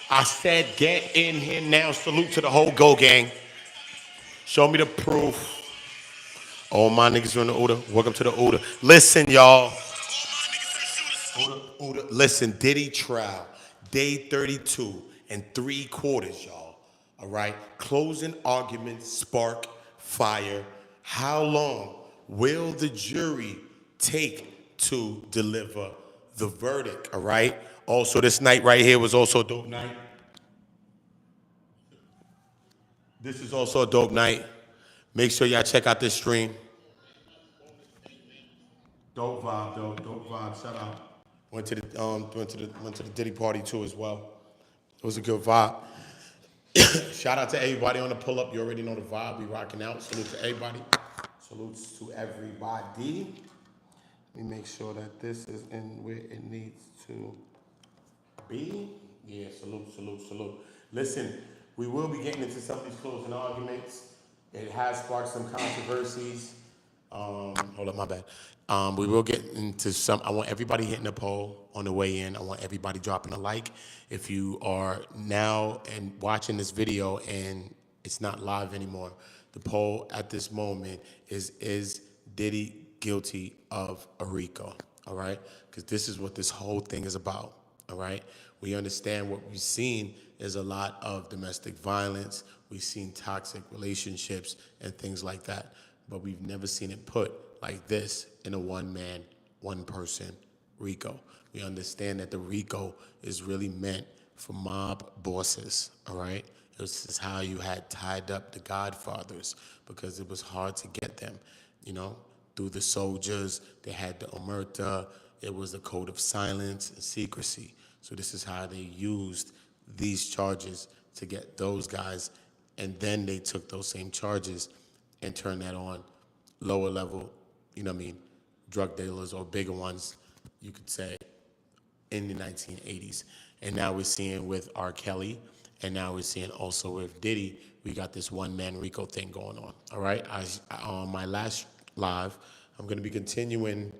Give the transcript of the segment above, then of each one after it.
I said get in here now. Salute to the whole Go Gang. Show me the proof. All my niggas are in the Oota. Welcome to the Oota. Listen, y'all. Listen, Diddy Trial, day 32 and 3/4, y'all. All right? Closing arguments spark fire. How long will the jury take to deliver the verdict? All right? Also, this night right here was also a dope night. This is also a dope night. Make sure y'all check out this stream. Dope vibe, though. Dope vibe. Shout out. Went to the Diddy party too as well. It was a good vibe. Shout out to everybody on the pull up. You already know the vibe. We rocking out. Salute to everybody. Salutes to everybody. Let me make sure that this is in where it needs to be. Yeah, salute, salute, salute. Listen, we will be getting into some of these closing arguments. It has sparked some controversies. Hold up, my bad. We will get into some. I want everybody hitting the poll on the way in. I want everybody dropping a like. If you are now and watching this video and it's not live anymore, the poll at this moment is Diddy guilty of a RICO? All right, because this is what this whole thing is about. All right, we understand what we've seen is a lot of domestic violence. We've seen toxic relationships and things like that, but we've never seen it put like this in a one-man, one-person RICO. We understand that the RICO is really meant for mob bosses, all right? This is how you had tied up the Godfathers because it was hard to get them, you know, through the soldiers. They had the omerta. It was a code of silence and secrecy. So this is how they used these charges to get those guys, and then they took those same charges and turned that on lower level, you know what I mean, drug dealers or bigger ones, you could say, in the 1980s. And now we're seeing with R. Kelly, and now we're seeing also with Diddy, we got this one-man RICO thing going on, all right? On my last live, I'm gonna be continuing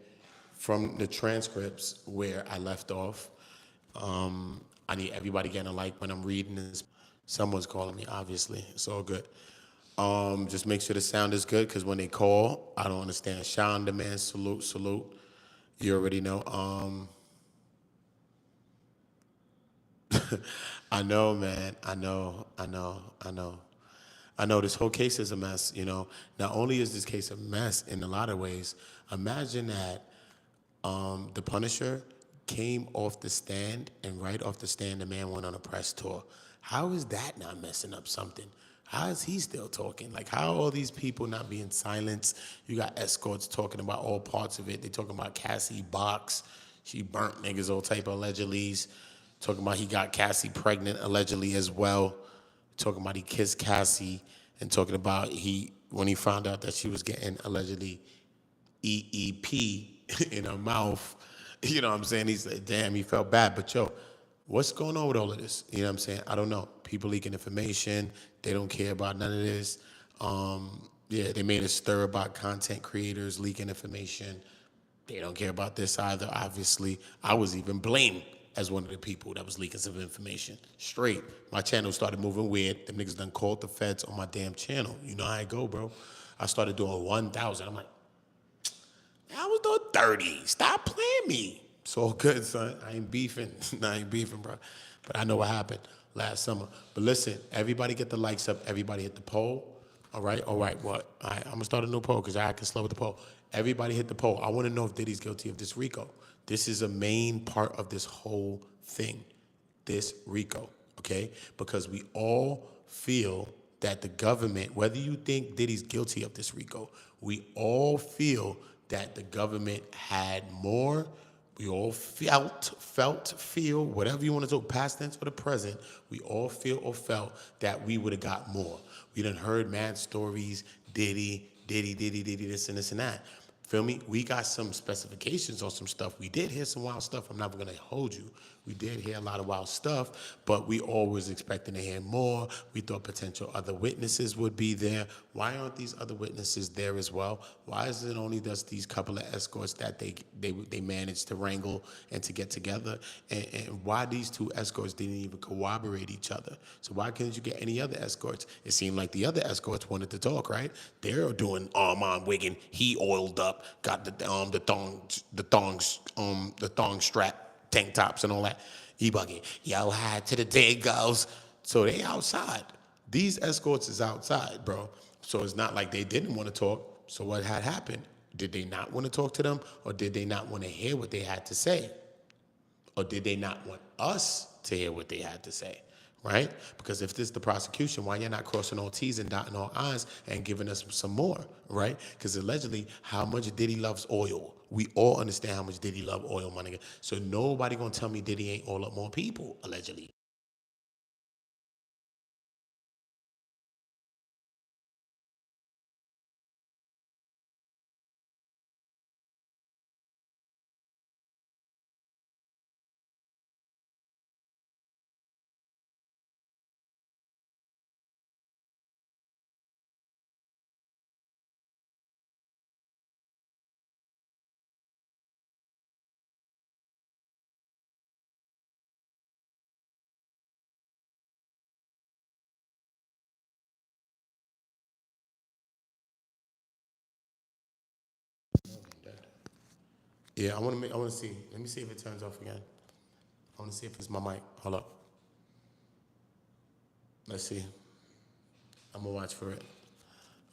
from the transcripts where I left off. I need everybody getting a like when I'm reading this. Someone's calling me, obviously, it's all good. Just make sure the sound is good, because when they call, I don't understand. Sean the man, salute, salute. You already know. I know, man. I know this whole case is a mess, you know. Not only is this case a mess in a lot of ways, imagine that the Punisher came off the stand, and right off the stand, the man went on a press tour. How is that not messing up something? How is he still talking? Like, how are all these people not being silenced? You got escorts talking about all parts of it. They talking about Cassie Box. She burnt niggas, all type of allegedlys. Talking about he got Cassie pregnant allegedly as well. Talking about he kissed Cassie, and talking about when he found out that she was getting allegedly EEP in her mouth, you know what I'm saying? He said, damn, he felt bad. But yo, what's going on with all of this? You know what I'm saying? I don't know. People leaking information. They don't care about none of this. Yeah, they made a stir about content creators leaking information. They don't care about this either, obviously. I was even blamed as one of the people that was leaking some information. Straight. My channel started moving weird. Them niggas done called the feds on my damn channel. You know how I go, bro. I started doing 1,000. I'm like, I was doing 30. Stop playing me. It's all good, son. I ain't beefing. I ain't beefing, bro. But I know what happened last summer. But listen, everybody get the likes up. Everybody hit the poll. All right? All right, what? All right, I'm going to start a new poll because I can slow with the poll. Everybody hit the poll. I want to know if Diddy's guilty of this RICO. This is a main part of this whole thing, this RICO, okay? Because we all feel that the government, whether you think Diddy's guilty of this RICO, we all feel that the government had more. We all feel, whatever you want to do, past tense or the present, we all feel or felt that we would have got more. We done heard mad stories, Diddy, this and this and that. Feel me? We got some specifications on some stuff. We did hear some wild stuff. I'm not going to hold you. We did hear a lot of wild stuff, but we always expecting to hear more. We thought potential other witnesses would be there. Why aren't these other witnesses there as well? Why is it only just these couple of escorts that they managed to wrangle and to get together? And why these two escorts didn't even corroborate each other? So why couldn't you get any other escorts? It seemed like the other escorts wanted to talk, right? They're doing Armon Wiggins. He oiled up, got the thong strap, tank tops and all that. He bugging, yo, hi to the day goes. So they outside. These escorts is outside, bro. So it's not like they didn't want to talk. So what had happened? Did they not want to talk to them, or did they not want to hear what they had to say? Or did they not want us to hear what they had to say, right? Because if this is the prosecution, why you're not crossing all T's and dotting all I's and giving us some more, right? Because allegedly, how much Diddy loves oil. We all understand how much Diddy love oil, my nigga. So nobody gonna tell me Diddy ain't oil up more people, allegedly. Yeah, I wanna see. Let me see if it turns off again. I wanna see if it's my mic. Hold up. Let's see. I'm gonna watch for it.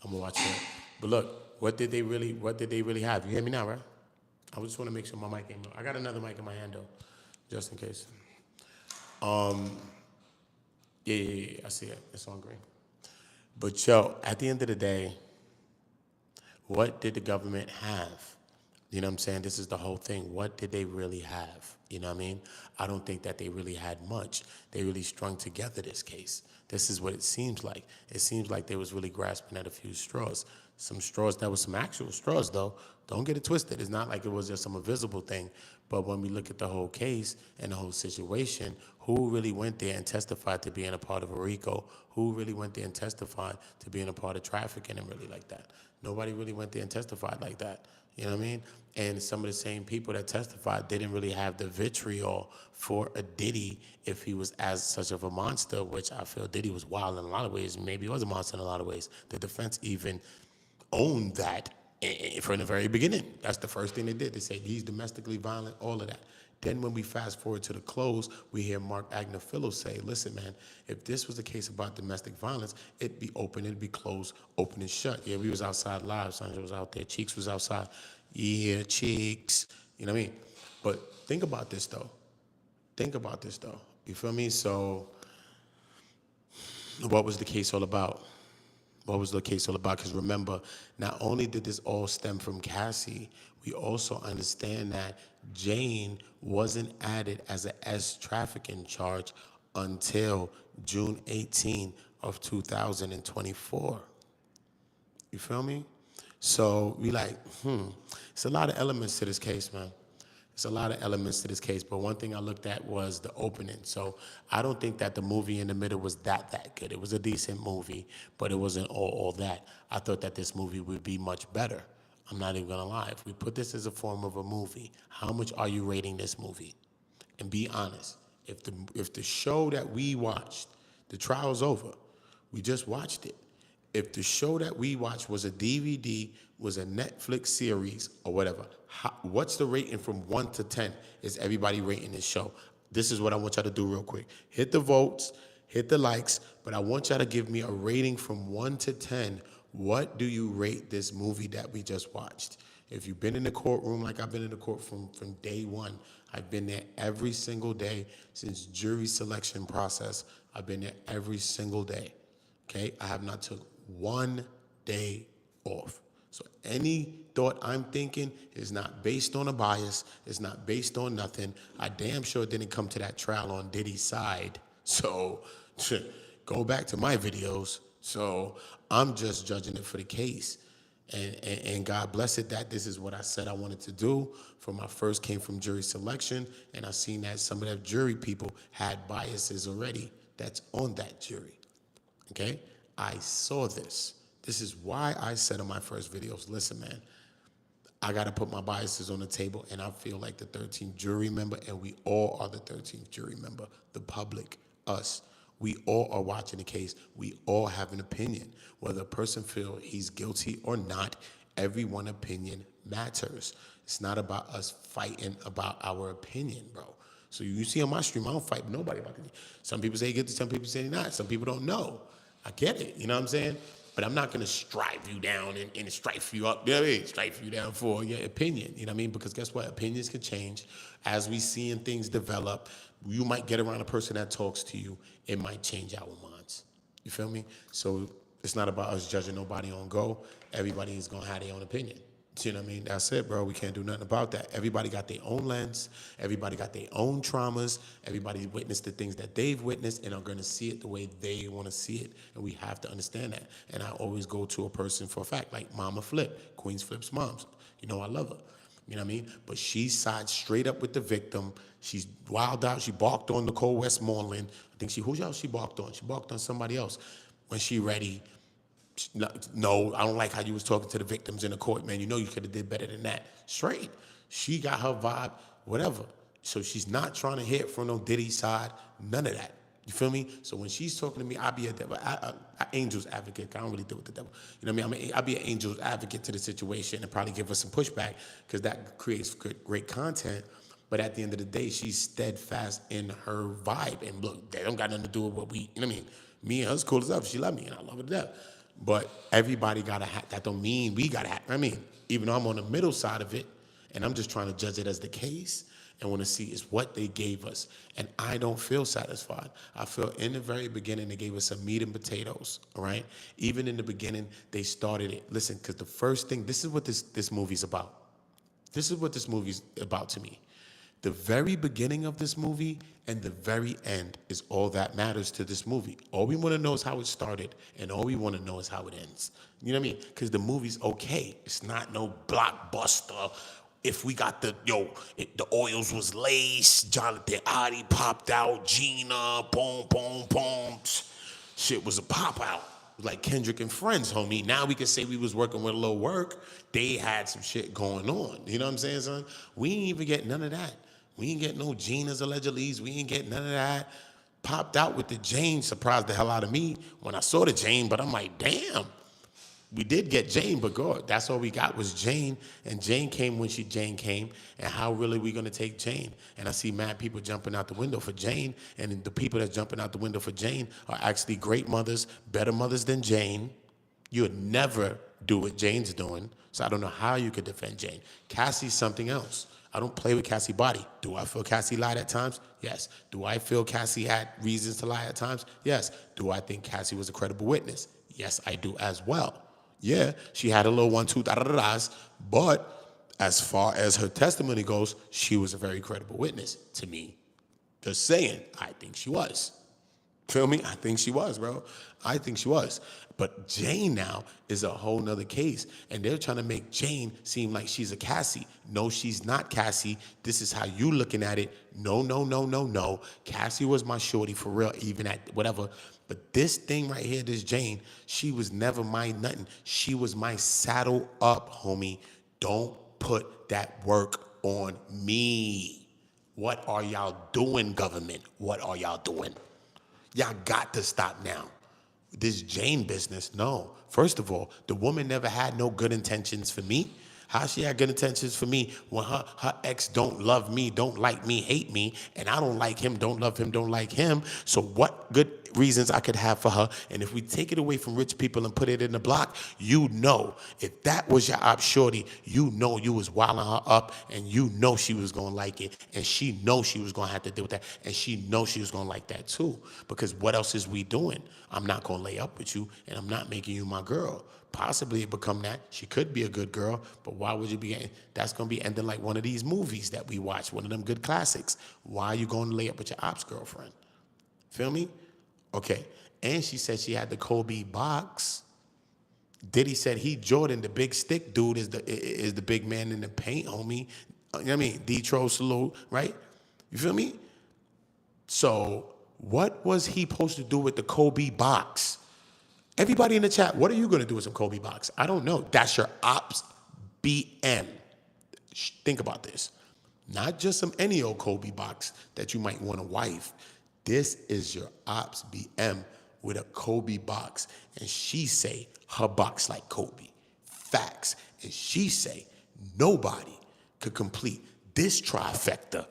I'm gonna watch for it. But look, what did they really have? You hear me now, right? I just want to make sure my mic ain't. I got another mic in my hand though, just in case. Yeah, I see it. It's on green. But yo, at the end of the day, what did the government have? You know what I'm saying? This is the whole thing. What did they really have? You know what I mean? I don't think that they really had much. They really strung together this case. This is what it seems like. It seems like they was really grasping at a few straws. Some straws, that was some actual straws though. Don't get it twisted. It's not like it was just some invisible thing. But when we look at the whole case and the whole situation, who really went there and testified to being a part of a RICO? Who really went there and testified to being a part of trafficking and really like that? Nobody really went there and testified like that. You know what I mean? And some of the same people that testified didn't really have the vitriol for a Diddy if he was as such of a monster, which I feel Diddy was wild in a lot of ways. Maybe he was a monster in a lot of ways. The defense even owned that from the very beginning. That's the first thing they did. They said he's domestically violent, all of that. Then when we fast forward to the close, we hear Mark Agnafilo say, listen, man, if this was a case about domestic violence, it'd be open, it'd be closed, open and shut. Yeah, we was outside live. Sandra was out there. Cheeks was outside. Yeah, Cheeks. You know what I mean? But think about this, though. Think about this, though. You feel me? So what was the case all about? What was the case all about? Because remember, not only did this all stem from Cassie, we also understand that Jane wasn't added as a S trafficking charge until June 18 of 2024. You feel me? So we like, it's a lot of elements to this case, man. It's a lot of elements to this case, but one thing I looked at was the opening. So I don't think that the movie in the middle was that good. It was a decent movie, but it wasn't all that. I thought that this movie would be much better. I'm not even gonna lie. If we put this as a form of a movie, how much are you rating this movie? And be honest. If the show that we watched, the trial's over, we just watched it. If the show that we watched was a DVD, was a Netflix series or whatever, what's the rating from 1 to 10? Is everybody rating this show? This is what I want y'all to do real quick. Hit the votes, hit the likes, but I want y'all to give me a rating from 1 to 10. What do you rate this movie that we just watched? If you've been in the courtroom like I've been in the court from day one, I've been there every single day since jury selection process. I've been there every single day. Okay, I have not took one day off. So any thought I'm thinking is not based on a bias. It's not based on nothing. I damn sure didn't come to that trial on Diddy's side. So go back to my videos. So I'm just judging it for the case. And God bless it that this is what I said I wanted to do. From my first came from jury selection, and I seen that some of that jury people had biases already that's on that jury. Okay? I saw this. This is why I said in my first videos, listen, man, I got to put my biases on the table, and I feel like the 13th jury member, and we all are the 13th jury member, the public, us. We all are watching the case. We all have an opinion. Whether a person feel he's guilty or not, everyone's opinion matters. It's not about us fighting about our opinion, bro. So you see on my stream, I don't fight with nobody about it. Some people say guilty, some people say not. Some people don't know. I get it, you know what I'm saying? But I'm not gonna strive you down and strife you up, you know what I mean? Strife you down for your opinion, you know what I mean? Because guess what? Opinions can change. As we see and things develop, you might get around a person that talks to you, it might change our minds. You feel me? So it's not about us judging nobody on go. Everybody is gonna have their own opinion. You know what I mean? That's it, bro. We can't do nothing about that. Everybody got their own lens. Everybody got their own traumas. Everybody witnessed the things that they've witnessed and are going to see it the way they want to see it. And we have to understand that. And I always go to a person for a fact, like Mama Flip, Queens Flip's moms. You know, I love her. You know what I mean? But she sides straight up with the victim. She's wild out. She barked on Nicole Westmoreland. I think who else she barked on? She barked on somebody else. When she ready, no, I don't like how you was talking to the victims in the court, man. You know you could have did better than that. Straight. She got her vibe, whatever. So she's not trying to hit from no Diddy side, none of that. You feel me? So when she's talking to me, I'll be a angel's advocate. I don't really deal with the devil. You know what I mean? I'll be an angel's advocate to the situation and probably give her some pushback because that creates great content. But at the end of the day, she's steadfast in her vibe. And look, they don't got nothing to do with what we, you know what I mean? Me and her's cool as ever. She love me and I love her to death. But everybody got to have, that don't mean we got to have, I mean, even though I'm on the middle side of it, and I'm just trying to judge it as the case and want to see is what they gave us. And I don't feel satisfied. I feel in the very beginning, they gave us some meat and potatoes, all right? Even in the beginning, they started it. Listen, because the first thing, this is what this movie's about. This is what this movie's about to me. The very beginning of this movie and the very end is all that matters to this movie. All we want to know is how it started, and all we want to know is how it ends. You know what I mean? Because the movie's okay. It's not no blockbuster. If we got the oils was laced, Jonathan Oddie popped out, Gina, boom, boom, boom. Shit was a pop out. Like Kendrick and Friends, homie. Now we can say we was working with a little work. They had some shit going on. You know what I'm saying, son? We ain't even get none of that. We ain't get no Gina's allegedly. We ain't get none of that. Popped out with the Jane, surprised the hell out of me when I saw the Jane, but I'm like, damn. We did get Jane, but God, that's all we got was Jane. And Jane came when Jane came. And how really we gonna take Jane? And I see mad people jumping out the window for Jane. And the people that's jumping out the window for Jane are actually great mothers, better mothers than Jane. You would never do what Jane's doing. So I don't know how you could defend Jane. Cassie's something else. I don't play with Cassie's body. Do I feel Cassie lied at times? Yes. Do I feel Cassie had reasons to lie at times? Yes. Do I think Cassie was a credible witness? Yes, I do as well. Yeah, she had a little 1, 2, da-da-da-das, but as far as her testimony goes, she was a very credible witness to me. Just saying, I think she was. Feel me? I think she was, bro. I think she was. But Jane now is a whole nother case. And they're trying to make Jane seem like she's a Cassie. No, she's not Cassie. This is how you looking at it. No, no, no, no, no. Cassie was my shorty for real, even at whatever. But this thing right here, this Jane, she was never my nothing. She was my saddle up, homie. Don't put that work on me. What are y'all doing, government? What are y'all doing? Y'all got to stop now. This Jane business, no. First of all, the woman never had no good intentions for me. How she had good intentions for me when her ex don't love me, don't like me, hate me, and I don't like him, don't love him, don't like him. So what good reasons I could have for her? And if we take it away from rich people and put it in the block, you know, if that was your op shorty, you know you was wilding her up, and you know she was gonna like it, and she know she was gonna have to deal with that, and she know she was gonna like that too. Because what else is we doing? I'm not gonna lay up with you, and I'm not making you my girl. Possibly it become that. She could be a good girl, but why would you be? That's going to be ending like one of these movies that we watch, one of them good classics. Why are you going to lay up with your ops girlfriend? Feel me? Okay. And she said she had the Kobe box. Diddy said he Jordan, the big stick dude, is the big man in the paint, homie. You know what I mean? D-Tro salute, right? You feel me? So what was he supposed to do with the Kobe box? Everybody in the chat, what are you going to do with some Kobe box? I don't know. That's your ops BM. Think about this. Not just some any old Kobe box that you might want a wife. This is your ops BM with a Kobe box. And she say her box like Kobe. Facts. And she say nobody could complete this trifecta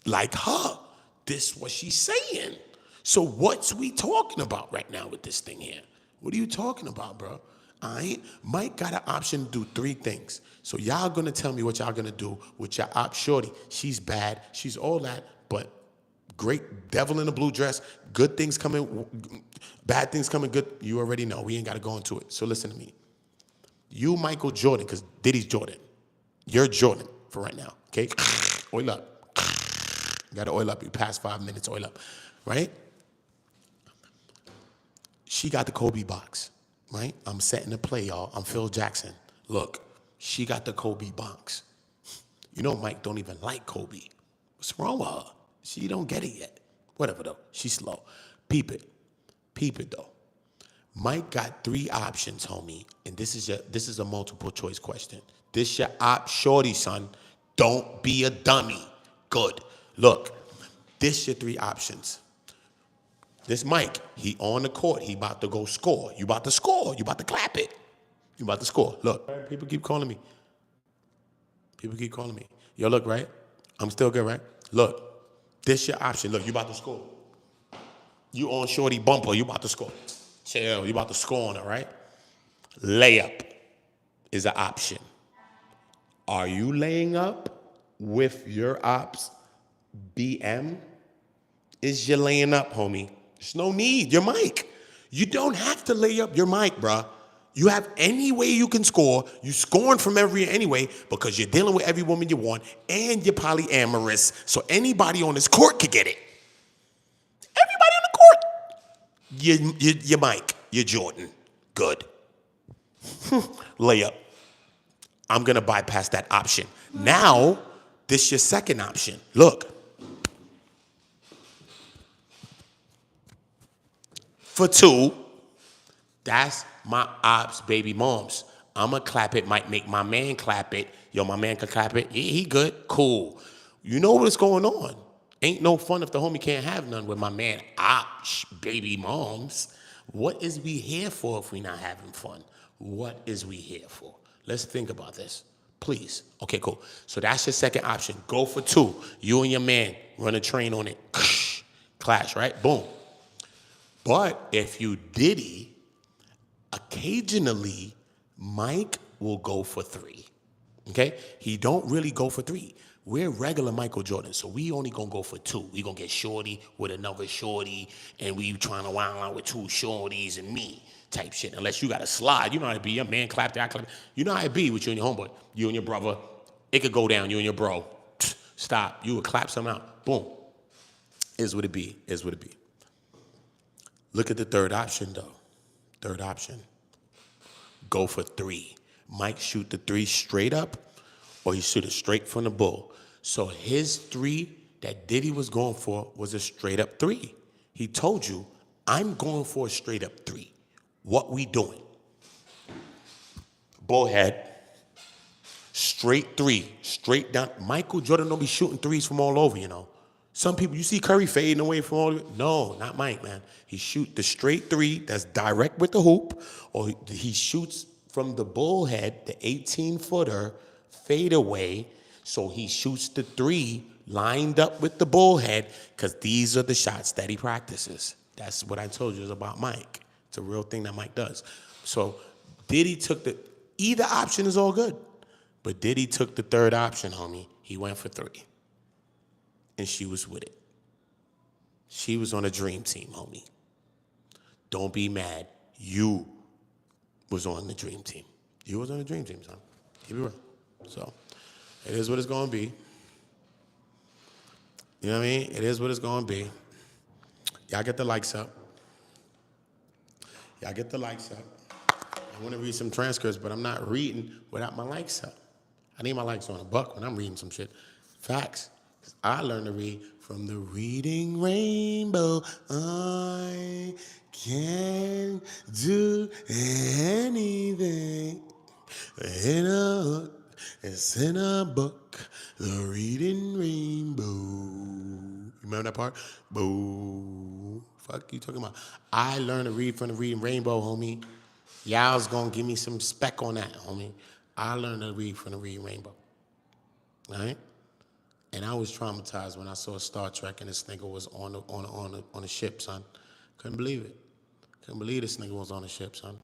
like her. This what she's saying. So what's we talking about right now with this thing here? What are you talking about, bro? Mike got an option to do 3 things. So y'all gonna tell me what y'all gonna do with your op shorty. She's bad, she's all that, but great devil in a blue dress, good things coming, bad things coming, good. You already know, we ain't gotta go into it. So listen to me. You Michael Jordan, because Diddy's Jordan. You're Jordan for right now, okay? Oil up. You gotta oil up, you past 5 minutes, oil up, right? She got the Kobe box, right? I'm setting the play, y'all. I'm Phil Jackson. Look, she got the Kobe box. You know Mike don't even like Kobe. What's wrong with her? She don't get it yet. Whatever though, she's slow. Peep it though. Mike got 3 options, homie, and this is a multiple choice question. This your op shorty, son. Don't be a dummy. Good. Look, this your 3 options. This Mike, he on the court. He about to go score. You about to score. You about to clap it. You about to score. Look, people keep calling me. Yo, look, right? I'm still good, right? Look, this your option. Look, you about to score. You on shorty bumper. You about to score. Chill. You about to score on it, right? Layup is an option. Are you laying up with your ops BM? Is you laying up, homie? There's no need. Your mic. You don't have to lay up your mic, bruh. You have any way you can score. You scoring from every anyway because you're dealing with every woman you want and you're polyamorous. So anybody on this court could get it. Everybody on the court. Your mic. You're Jordan. Good. Layup. I'm going to bypass that option. Now, this your second option. Look. For 2, that's my ops baby moms. I'ma clap it, might make my man clap it. Yo, my man can clap it. Yeah, he good, cool. You know what's going on. Ain't no fun if the homie can't have none with my man ops baby moms. What is we here for if we not having fun? What is we here for? Let's think about this, please. Okay, cool. So that's your second option. Go for 2. You and your man run a train on it. Clash, right? Boom. But if you Diddy, occasionally Mike will go for 3. Okay? He don't really go for 3. We're regular Michael Jordan, so we only gonna go for 2. We gonna get shorty with another shorty, and we trying to wild out with 2 shorties and me type shit. Unless you got to slide, you know how it be. Your man clapped, I clapped. You know how it be with you and your homeboy, you and your brother. It could go down. You and your bro. Stop. You would clap something out. Boom. Is what it be. Is what it be. Look at the third option, though. Third option. Go for 3. Mike shoot the 3 straight up, or he shoot it straight from the bull. So his 3 that Diddy was going for was a straight up 3. He told you, I'm going for a straight up 3. What we doing? Bullhead. Straight 3. Straight down. Michael Jordan don't be shooting 3s from all over, you know. Some people, you see Curry fading away from all. No, not Mike, man. He shoot the straight 3 that's direct with the hoop, or he shoots from the bullhead, the 18-footer, fade away. So he shoots the 3 lined up with the bullhead, because these are the shots that he practices. That's what I told you is about Mike. It's a real thing that Mike does. So Diddy took either option is all good, but Diddy took the third option, homie. He went for 3. And she was with it. She was on a dream team, homie. Don't be mad. You was on the dream team. You was on the dream team, son. Keep it real. So, it is what it's going to be. You know what I mean? It is what it's going to be. Y'all get the likes up. Y'all get the likes up. want to read some transcripts, but I'm not reading without my likes up. I need my likes on a buck when I'm reading some shit. Facts. 'Cause I learned to read from the reading rainbow. I can do anything. It's in a book, the reading rainbow. You remember that part? Boo. Fuck you talking about? I learned to read from the reading rainbow, homie. Y'all's gonna give me some spec on that, homie. I learned to read from the reading rainbow. All right? And I was traumatized when I saw Star Trek and this nigga was on a ship, son. Couldn't believe it. Couldn't believe this nigga was on a ship, son.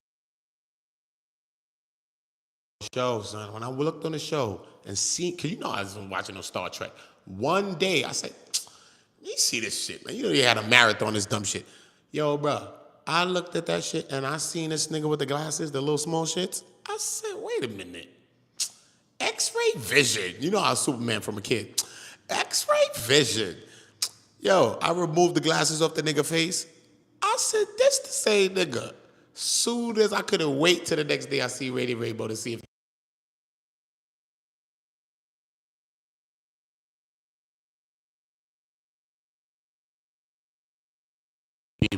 Show, son. When I looked on the show and seen, cause you know I was watching no Star Trek. One day I said, "You see this shit, man? You know they had a marathon, this dumb shit." Yo, bro, I looked at that shit and I seen this nigga with the glasses, the little small shits. I said, "Wait a minute, X-ray vision." You know how Superman from a kid. X-ray vision. Yo, I removed the glasses off the nigga face. I said, "This the same nigga." Soon as I couldn't wait till the next day, I see Radio Rainbow to see if.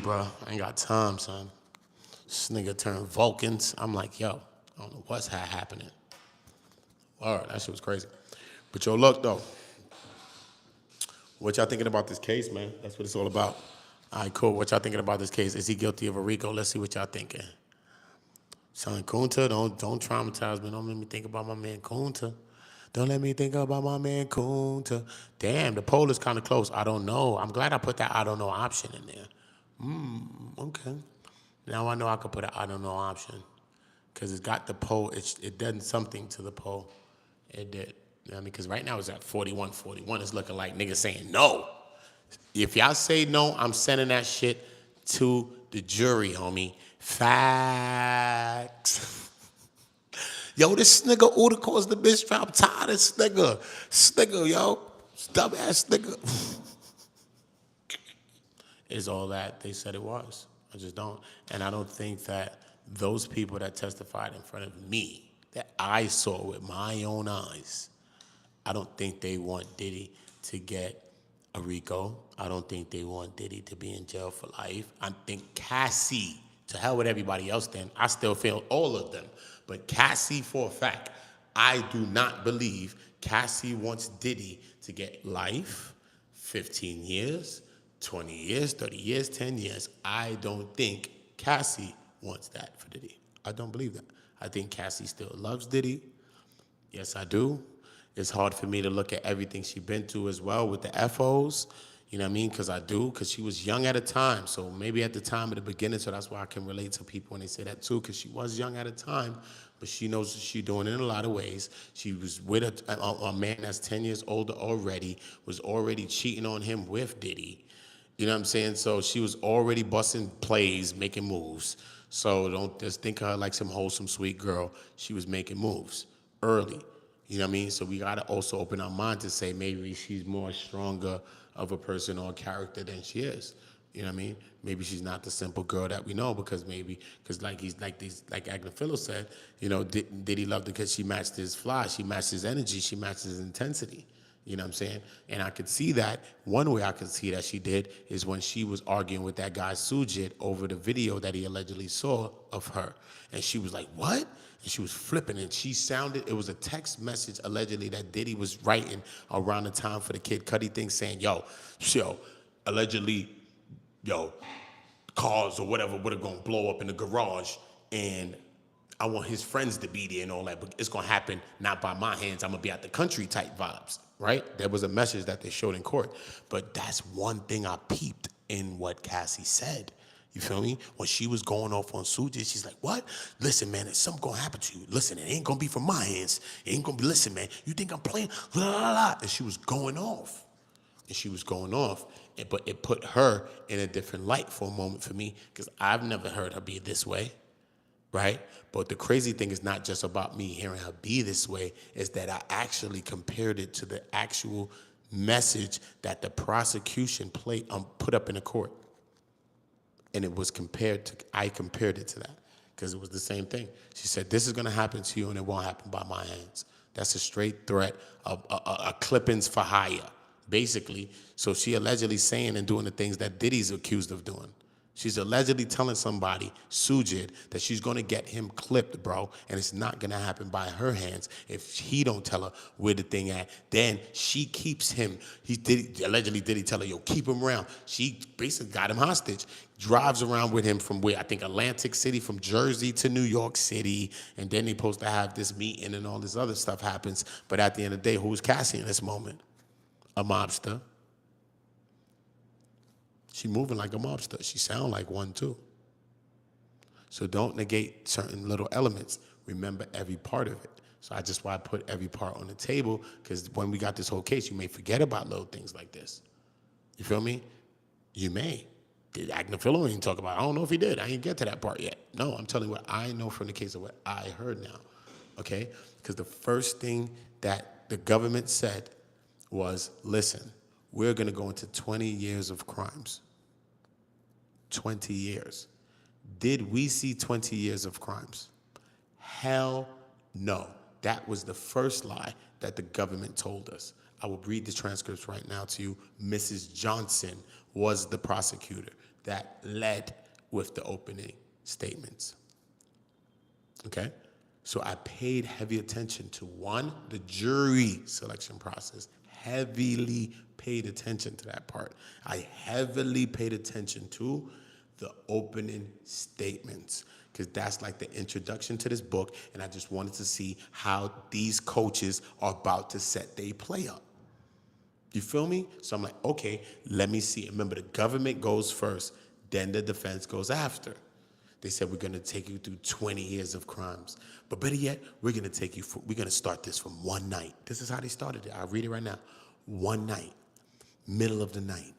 Bro, I ain't got time, son. This nigga turned Vulcans. I'm like, yo, I don't know what's happening. All right, that shit was crazy. But yo, look though. What y'all thinking about this case, man? That's what it's all about. All right, cool. What y'all thinking about this case? Is he guilty of a RICO? Let's see what y'all thinking. Son, Kunta, don't traumatize me. Don't make me think about my man Kunta. Don't let me think about my man Kunta. Damn, the poll is kind of close. I don't know. I'm glad I put that I don't know option in there. Okay. Now I know I could put an I don't know option. Because it's got the poll. It done something to the poll. It did. You know what I mean? Because right now it's at 41-41. It's looking like niggas saying no. If y'all say no, I'm sending that shit to the jury, homie. Facts. Yo, this nigga Oota caused the mistrial. I'm tired of this nigga. This nigga, yo. This dumbass nigga. Is all that they said it was. I just don't. And I don't think that those people that testified in front of me, that I saw with my own eyes, I don't think they want Diddy to get a RICO. I don't think they want Diddy to be in jail for life. I think Cassie, to hell with everybody else then, I still feel all of them. But Cassie, for a fact, I do not believe Cassie wants Diddy to get life, 15 years, 20 years, 30 years, 10 years. I don't think Cassie wants that for Diddy. I don't believe that. I think Cassie still loves Diddy. Yes, I do. It's hard for me to look at everything she's been through as well with the FOs. You know what I mean? Because I do, because she was young at a time. So maybe at the time of the beginning, so that's why I can relate to people when they say that too, because she was young at a time, but she knows what she's doing in a lot of ways. She was with a man that's 10 years older already, was already cheating on him with Diddy. You know what I'm saying? So she was already busting plays, making moves. So don't just think of her like some wholesome, sweet girl. She was making moves early. You know what I mean? So we got to also open our mind to say maybe she's more stronger of a person or a character than she is. You know what I mean? Maybe she's not the simple girl that we know because like Agnafilo said, you know, did he love her because she matched his fly, she matched his energy, she matched his intensity. You know what I'm saying? And I could see that. One way I could see that she did is when she was arguing with that guy Sujit over the video that he allegedly saw of her. And she was like, what? And she was flipping and it was a text message allegedly that Diddy was writing around the time for the Kid Cudi thing saying, yo, allegedly, cars or whatever would have gonna blow up in the garage and I want his friends to be there and all that, but it's gonna happen not by my hands. I'm gonna be out the country type vibes, right? There was a message that they showed in court, but that's one thing I peeped in what Cassie said. You feel me? When she was going off on Suji, she's like, what? Listen, man, it's something gonna happen to you. Listen, it ain't gonna be from my hands. It ain't gonna be, listen, man, you think I'm playing? La, la, la. And she was going off. But it put her in a different light for a moment for me, because I've never heard her be this way. Right? But the crazy thing is not just about me hearing her be this way, is that I actually compared it to the actual message that the prosecution put up in the court. And I compared it to that. because it was the same thing. She said, this is going to happen to you and it won't happen by my hands. That's a straight threat of a clippings for hire, basically. So she allegedly saying and doing the things that Diddy's accused of doing. She's allegedly telling somebody, Sujit, that she's going to get him clipped, bro, and it's not going to happen by her hands. If he don't tell her where the thing at, then she keeps him. Allegedly Diddy tell her, yo, keep him around. She basically got him hostage, drives around with him from where? I think Atlantic City, from Jersey to New York City, and then they supposed to have this meeting and all this other stuff happens. But at the end of the day, who's Cassie in this moment? A mobster. She moving like a mobster. She sound like one too. So don't negate certain little elements. Remember every part of it. So I just why I put every part on the table, because when we got this whole case, you may forget about little things like this. You feel me? You may. Did Agnafilo even talk about it? I don't know if he did. I didn't get to that part yet. No, I'm telling you what I know from the case of what I heard now. Okay? Because the first thing that the government said was, listen, we're going to go into 20 years of crimes. 20 years. Did we see 20 years of crimes? Hell no. That was the first lie that the government told us. I will read the transcripts right now to you. Mrs. Johnson was the prosecutor that led with the opening statements. Okay? So I paid heavy attention to, one, the jury selection process. Heavily paid attention to that part. I heavily paid attention to the opening statements, because that's like the introduction to this book, and I just wanted to see how these coaches are about to set their play up. You feel me? So I'm like, okay, let me see. Remember, the government goes first, then the defense goes after. They said, we're going to take you through 20 years of crimes. But better yet, we're going to start this from one night. This is how they started it. I'll read it right now. One night, middle of the night,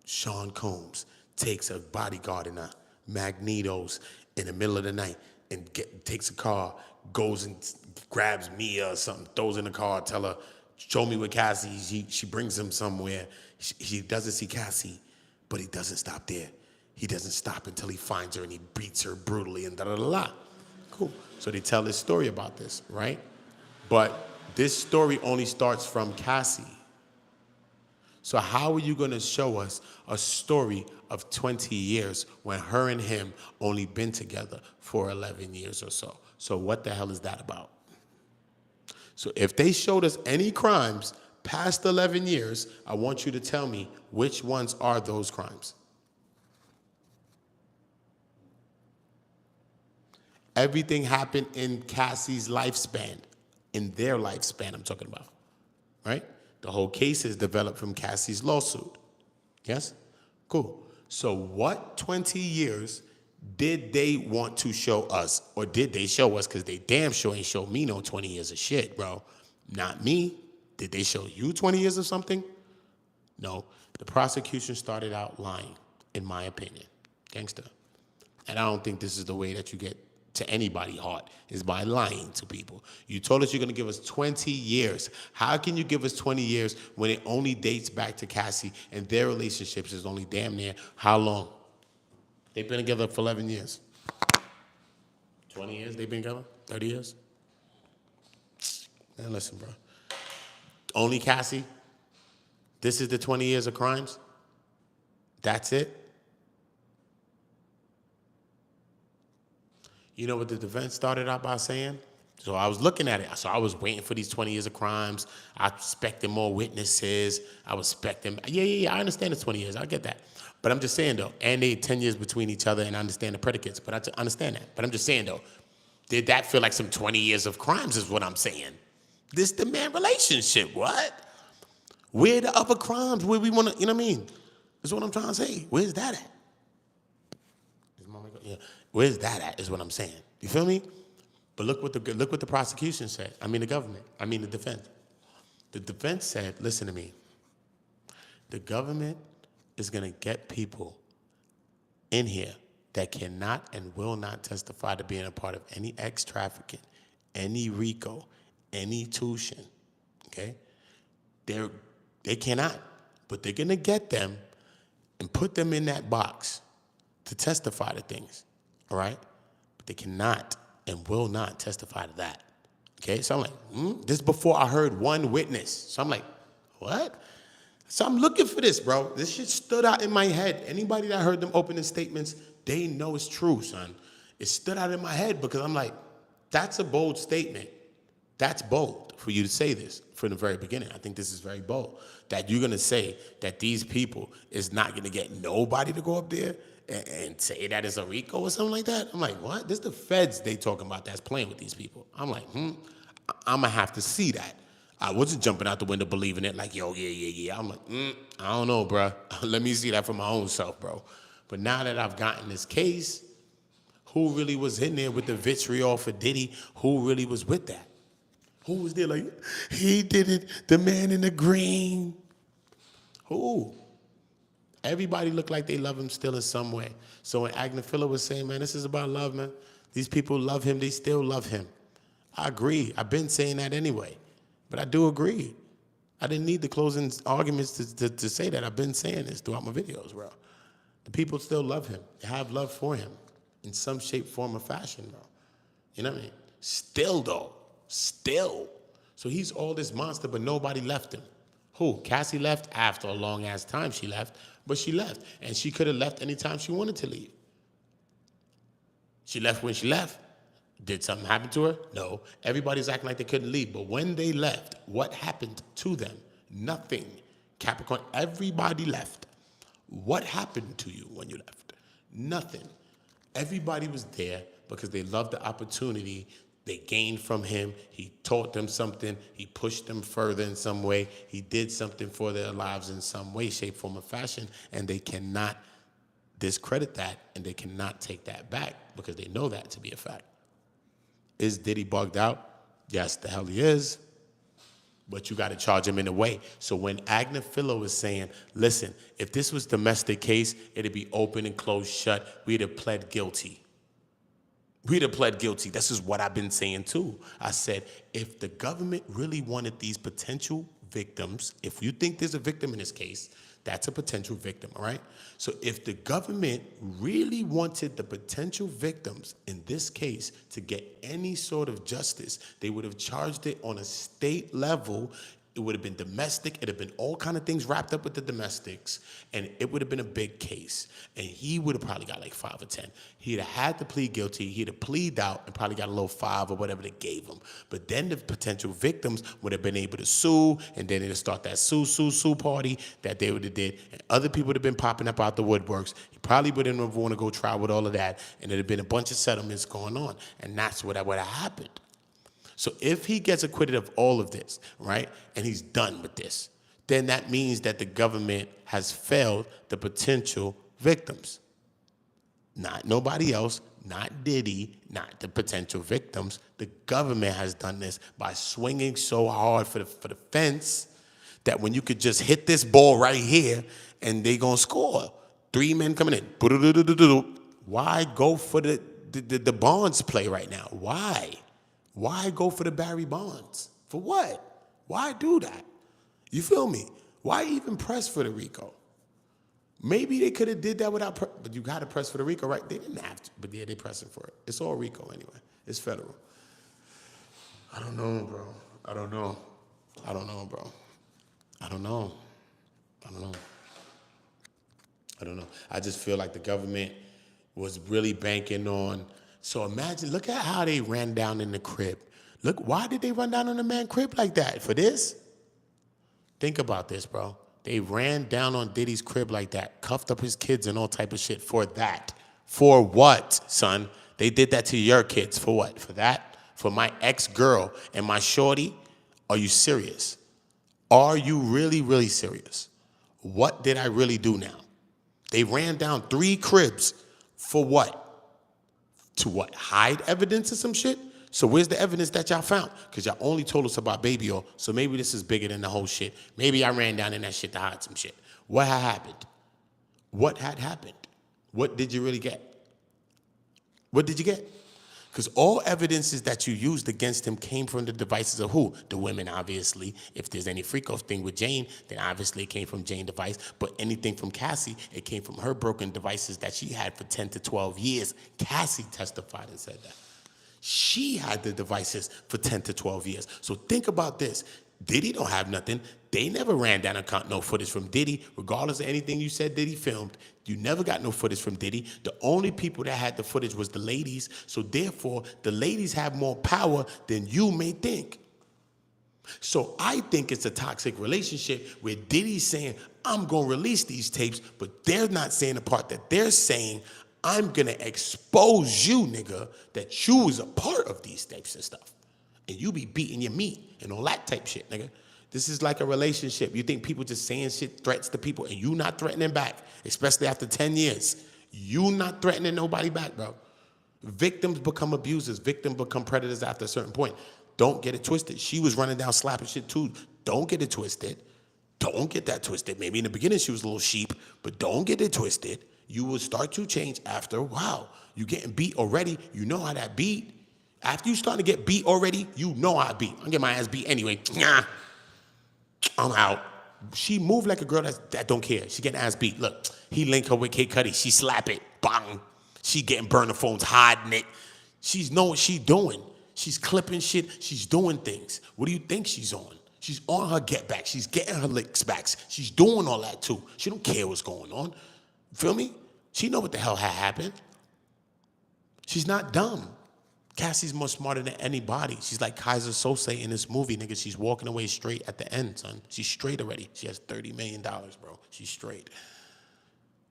Sean Combs takes a bodyguard and a Magnetos in the middle of the night and takes a car, goes and grabs Mia or something, throws in the car, tell her, show me where Cassie. She brings him somewhere. He doesn't see Cassie, but he doesn't stop there. He doesn't stop until he finds her and he beats her brutally and da-da-da-da. Cool. So they tell this story about this, right? But this story only starts from Cassie. So how are you going to show us a story of 20 years when her and him only been together for 11 years or so? So what the hell is that about? So if they showed us any crimes past 11 years, I want you to tell me which ones are those crimes. Everything happened in Cassie's lifespan, in their lifespan I'm talking about, right? The whole case is developed from Cassie's lawsuit. Yes? Cool. So what 20 years did they want to show us? Or did they show us? Because they damn sure ain't show me no 20 years of shit, bro. Not me. Did they show you 20 years of something? No. The prosecution started out lying, in my opinion. Gangster. And I don't think this is the way that you get to anybody's heart, is by lying to people. You told us you're going to give us 20 years. How can you give us 20 years when it only dates back to Cassie and their relationships is only damn near how long? They've been together for 11 years. 20 years they've been together? 30 years? Man, listen, bro. Only Cassie? This is the 20 years of crimes? That's it? You know what the defense started out by saying? So I was looking at it. So I was waiting for these 20 years of crimes. I expected more witnesses. I was expecting, I understand it's 20 years. I get that. But I'm just saying, though, and they 10 years between each other, and I understand the predicates, but I understand that. But I'm just saying, though, did that feel like some 20 years of crimes is what I'm saying? This the man relationship, what? Where the other crimes, where we want to, you know what I mean? That's what I'm trying to say. Where's that at? Yeah. Where's that at is what I'm saying. You feel me? But look what the prosecution said. I mean the government. I mean the defense. The defense said, listen to me. The government is going to get people in here that cannot and will not testify to being a part of any ex-trafficking, any RICO, any tuition. Okay? They cannot. But they're going to get them and put them in that box to testify to things, all right? but they cannot and will not testify to that. Okay, so I'm like, this is before I heard one witness. So I'm like, what? So I'm looking for this, bro. This shit stood out in my head. Anybody that heard them opening statements, they know it's true, son. It stood out in my head because I'm like, that's a bold statement. That's bold for you to say this from the very beginning. I think this is very bold. That you're going to say that these people is not going to get nobody to go up there and say that it's a RICO or something like that. I'm like, what? This is the feds they talking about that's playing with these people. I'm like, I'm going to have to see that. I wasn't jumping out the window believing it like, yo, yeah. I'm like, I don't know, bro. Let me see that for my own self, bro. But now that I've gotten this case, who really was in there with the vitriol for Diddy? Who really was with that? Who was there like, he did it, the man in the green? Who? Everybody looked like they love him still in some way. So when Agnifilo was saying, man, this is about love, man. These people love him, they still love him. I agree. I've been saying that anyway. But I do agree. I didn't need the closing arguments to say that. I've been saying this throughout my videos, bro. The people still love him. They have love for him in some shape, form, or fashion, bro. You know what I mean? Still, though. Still. So he's all this monster, but nobody left him. Who? Cassie left after a long-ass time she left, but she left. And she could have left anytime she wanted to leave. She left when she left. Did something happen to her? No. Everybody's acting like they couldn't leave. But when they left, what happened to them? Nothing. Capricorn, everybody left. What happened to you when you left? Nothing. Everybody was there because they loved the opportunity they gained from him. He taught them something. He pushed them further in some way. He did something for their lives in some way, shape, form, or fashion. And they cannot discredit that, and they cannot take that back because they know that to be a fact. Is Diddy bugged out? Yes, the hell he is. But you got to charge him in a way. So when Agnifilo is saying, listen, if this was domestic case, it'd be open and closed shut. We'd have pled guilty. We'd have pled guilty. This is what I've been saying too. I said, if the government really wanted these potential victims, if you think there's a victim in this case, that's a potential victim, all right? So if the government really wanted the potential victims in this case to get any sort of justice, they would have charged it on a state level. It would have been domestic. It would have been all kind of things wrapped up with the domestics, and it would have been a big case. And he would have probably got like 5 or 10. He'd have had to plead guilty. He'd have pleaded out and probably got a little 5 or whatever they gave him. But then the potential victims would have been able to sue, and then they'd start that sue party that they would have did. And other people would have been popping up out the woodworks. He probably wouldn't have want to go trial with all of that, and there'd have been a bunch of settlements going on. And that's what would have happened. So if he gets acquitted of all of this, right, and he's done with this, then that means that the government has failed the potential victims. Not nobody else, not Diddy, not the potential victims. The government has done this by swinging so hard for the fence that when you could just hit this ball right here and they gonna score. 3 men coming in. Why go for the Bonds play right now? Why? Why go for the Barry Bonds? For what? Why do that? You feel me? Why even press for the RICO? Maybe they could have did that without, but you got to press for the RICO, right? They didn't have to, but yeah, they're pressing for it. It's all RICO anyway. It's federal. I don't know, bro. I don't know, bro. I don't know. I just feel like the government was really banking on. So imagine, look at how they ran down in the crib. Look, why did they run down on the man crib like that? For this? Think about this, bro. They ran down on Diddy's crib like that, cuffed up his kids and all type of shit for that. For what, son? They did that to your kids. For what? For that? For my ex-girl and my shorty? Are you serious? Are you really, really serious? What did I really do now? They ran down 3 cribs for what? To what? Hide evidence or some shit? So where's the evidence that y'all found? Because y'all only told us about Baby O, so maybe this is bigger than the whole shit. Maybe I ran down in that shit to hide some shit. What had happened? What had happened? What did you really get? What did you get? Because all evidences that you used against him came from the devices of who? The women, obviously. If there's any freak-off thing with Jane, then obviously it came from Jane's device. But anything from Cassie, it came from her broken devices that she had for 10 to 12 years. Cassie testified and said that. She had the devices for 10 to 12 years. So think about this. Diddy don't have nothing. They never ran down and caught no footage from Diddy. Regardless of anything you said Diddy filmed, you never got no footage from Diddy. The only people that had the footage was the ladies. So therefore, the ladies have more power than you may think. So I think it's a toxic relationship where Diddy's saying, I'm going to release these tapes, but they're not saying the part that they're saying, I'm going to expose you, nigga, that you was a part of these tapes and stuff. And you be beating your meat and all that type shit, nigga. This is like a relationship. You think people just saying shit, threats to people, and you not threatening back, especially after 10 years. You not threatening nobody back, bro. Victims become abusers. Victims become predators after a certain point. Don't get it twisted. She was running down slapping shit too. Don't get it twisted. Don't get that twisted. Maybe in the beginning she was a little sheep, but don't get it twisted. You will start to change after a while. You getting beat already. You know how that beat. After you start to get beat already, you know how I beat. I'm getting my ass beat anyway. Nah, I'm out. She moved like a girl that don't care. She getting ass beat. Look, he linked her with Kid Cudi. She slap it. Bang. She getting burner phones, hiding it. She's know what she's doing. She's clipping shit. She's doing things. What do you think she's on? She's on her get back. She's getting her licks back. She's doing all that too. She don't care what's going on. Feel me? She know what the hell had happened. She's not dumb. Cassie's more smarter than anybody. She's like Kaiser Sose in this movie, nigga. She's walking away straight at the end, son. She's straight already. She has $30 million, bro. She's straight.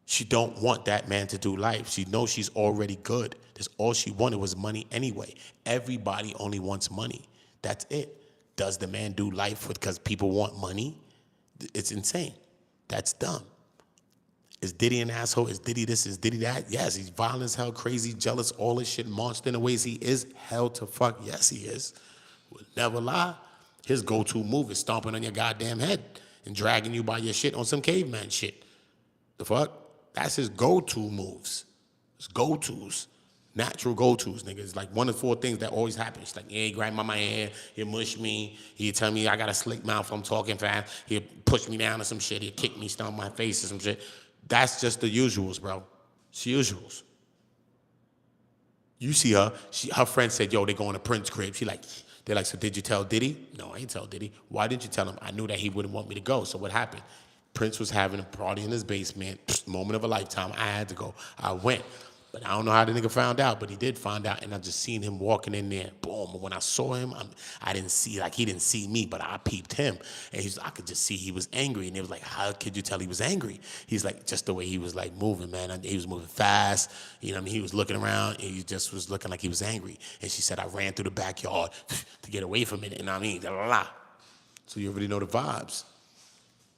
She don't want that man to do life. She knows she's already good. That's all she wanted was money anyway. Everybody only wants money. That's it. Does the man do life because people want money? It's insane. That's dumb. Is Diddy an asshole? Is Diddy this? Is Diddy that? Yes, he's violent as hell, crazy, jealous, all this shit, monster in the ways he is. Hell to fuck. Yes, he is. Would never lie. His go-to move is stomping on your goddamn head and dragging you by your shit on some caveman shit. The fuck? That's his go-to moves. His go-tos. Natural go-tos, nigga. It's like one of the four things that always happen. It's like, yeah, he grab my hair, he'll mush me, he'll tell me I got a slick mouth, I'm talking fast, he'll push me down or some shit, he'll kick me, stomp my face or some shit. That's just the usuals, bro. It's the usuals. You see her, her friend said, yo, they going to Prince's crib. They're like, so did you tell Diddy? No, I didn't tell Diddy. Why didn't you tell him? I knew that he wouldn't want me to go. So what happened? Prince was having a party in his basement, moment of a lifetime. I had to go. I went. But I don't know how the nigga found out, but he did find out, and I just seen him walking in there. Boom. When I saw him, I didn't see, like he didn't see me, but I peeped him. And I could just see he was angry. And it was like, how could you tell he was angry? He's like, just the way he was like moving, man. He was moving fast. You know what I mean? He was looking around, and he just was looking like he was angry. And she said, I ran through the backyard to get away from it. And I mean, la la la. So you already know the vibes.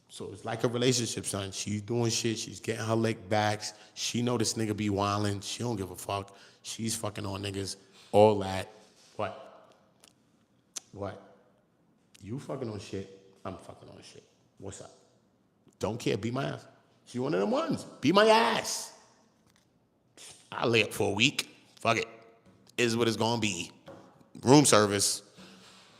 So it's like a relationship, son. She's doing shit. She's getting her lick backs. She know this nigga be wildin'. She don't give a fuck. She's fucking on niggas. All that. What? You fucking on shit. I'm fucking on shit. What's up? Don't care. Beat my ass. She one of them ones. Beat my ass. I'll lay up for a week. Fuck it. Is what it's gonna be. Room service.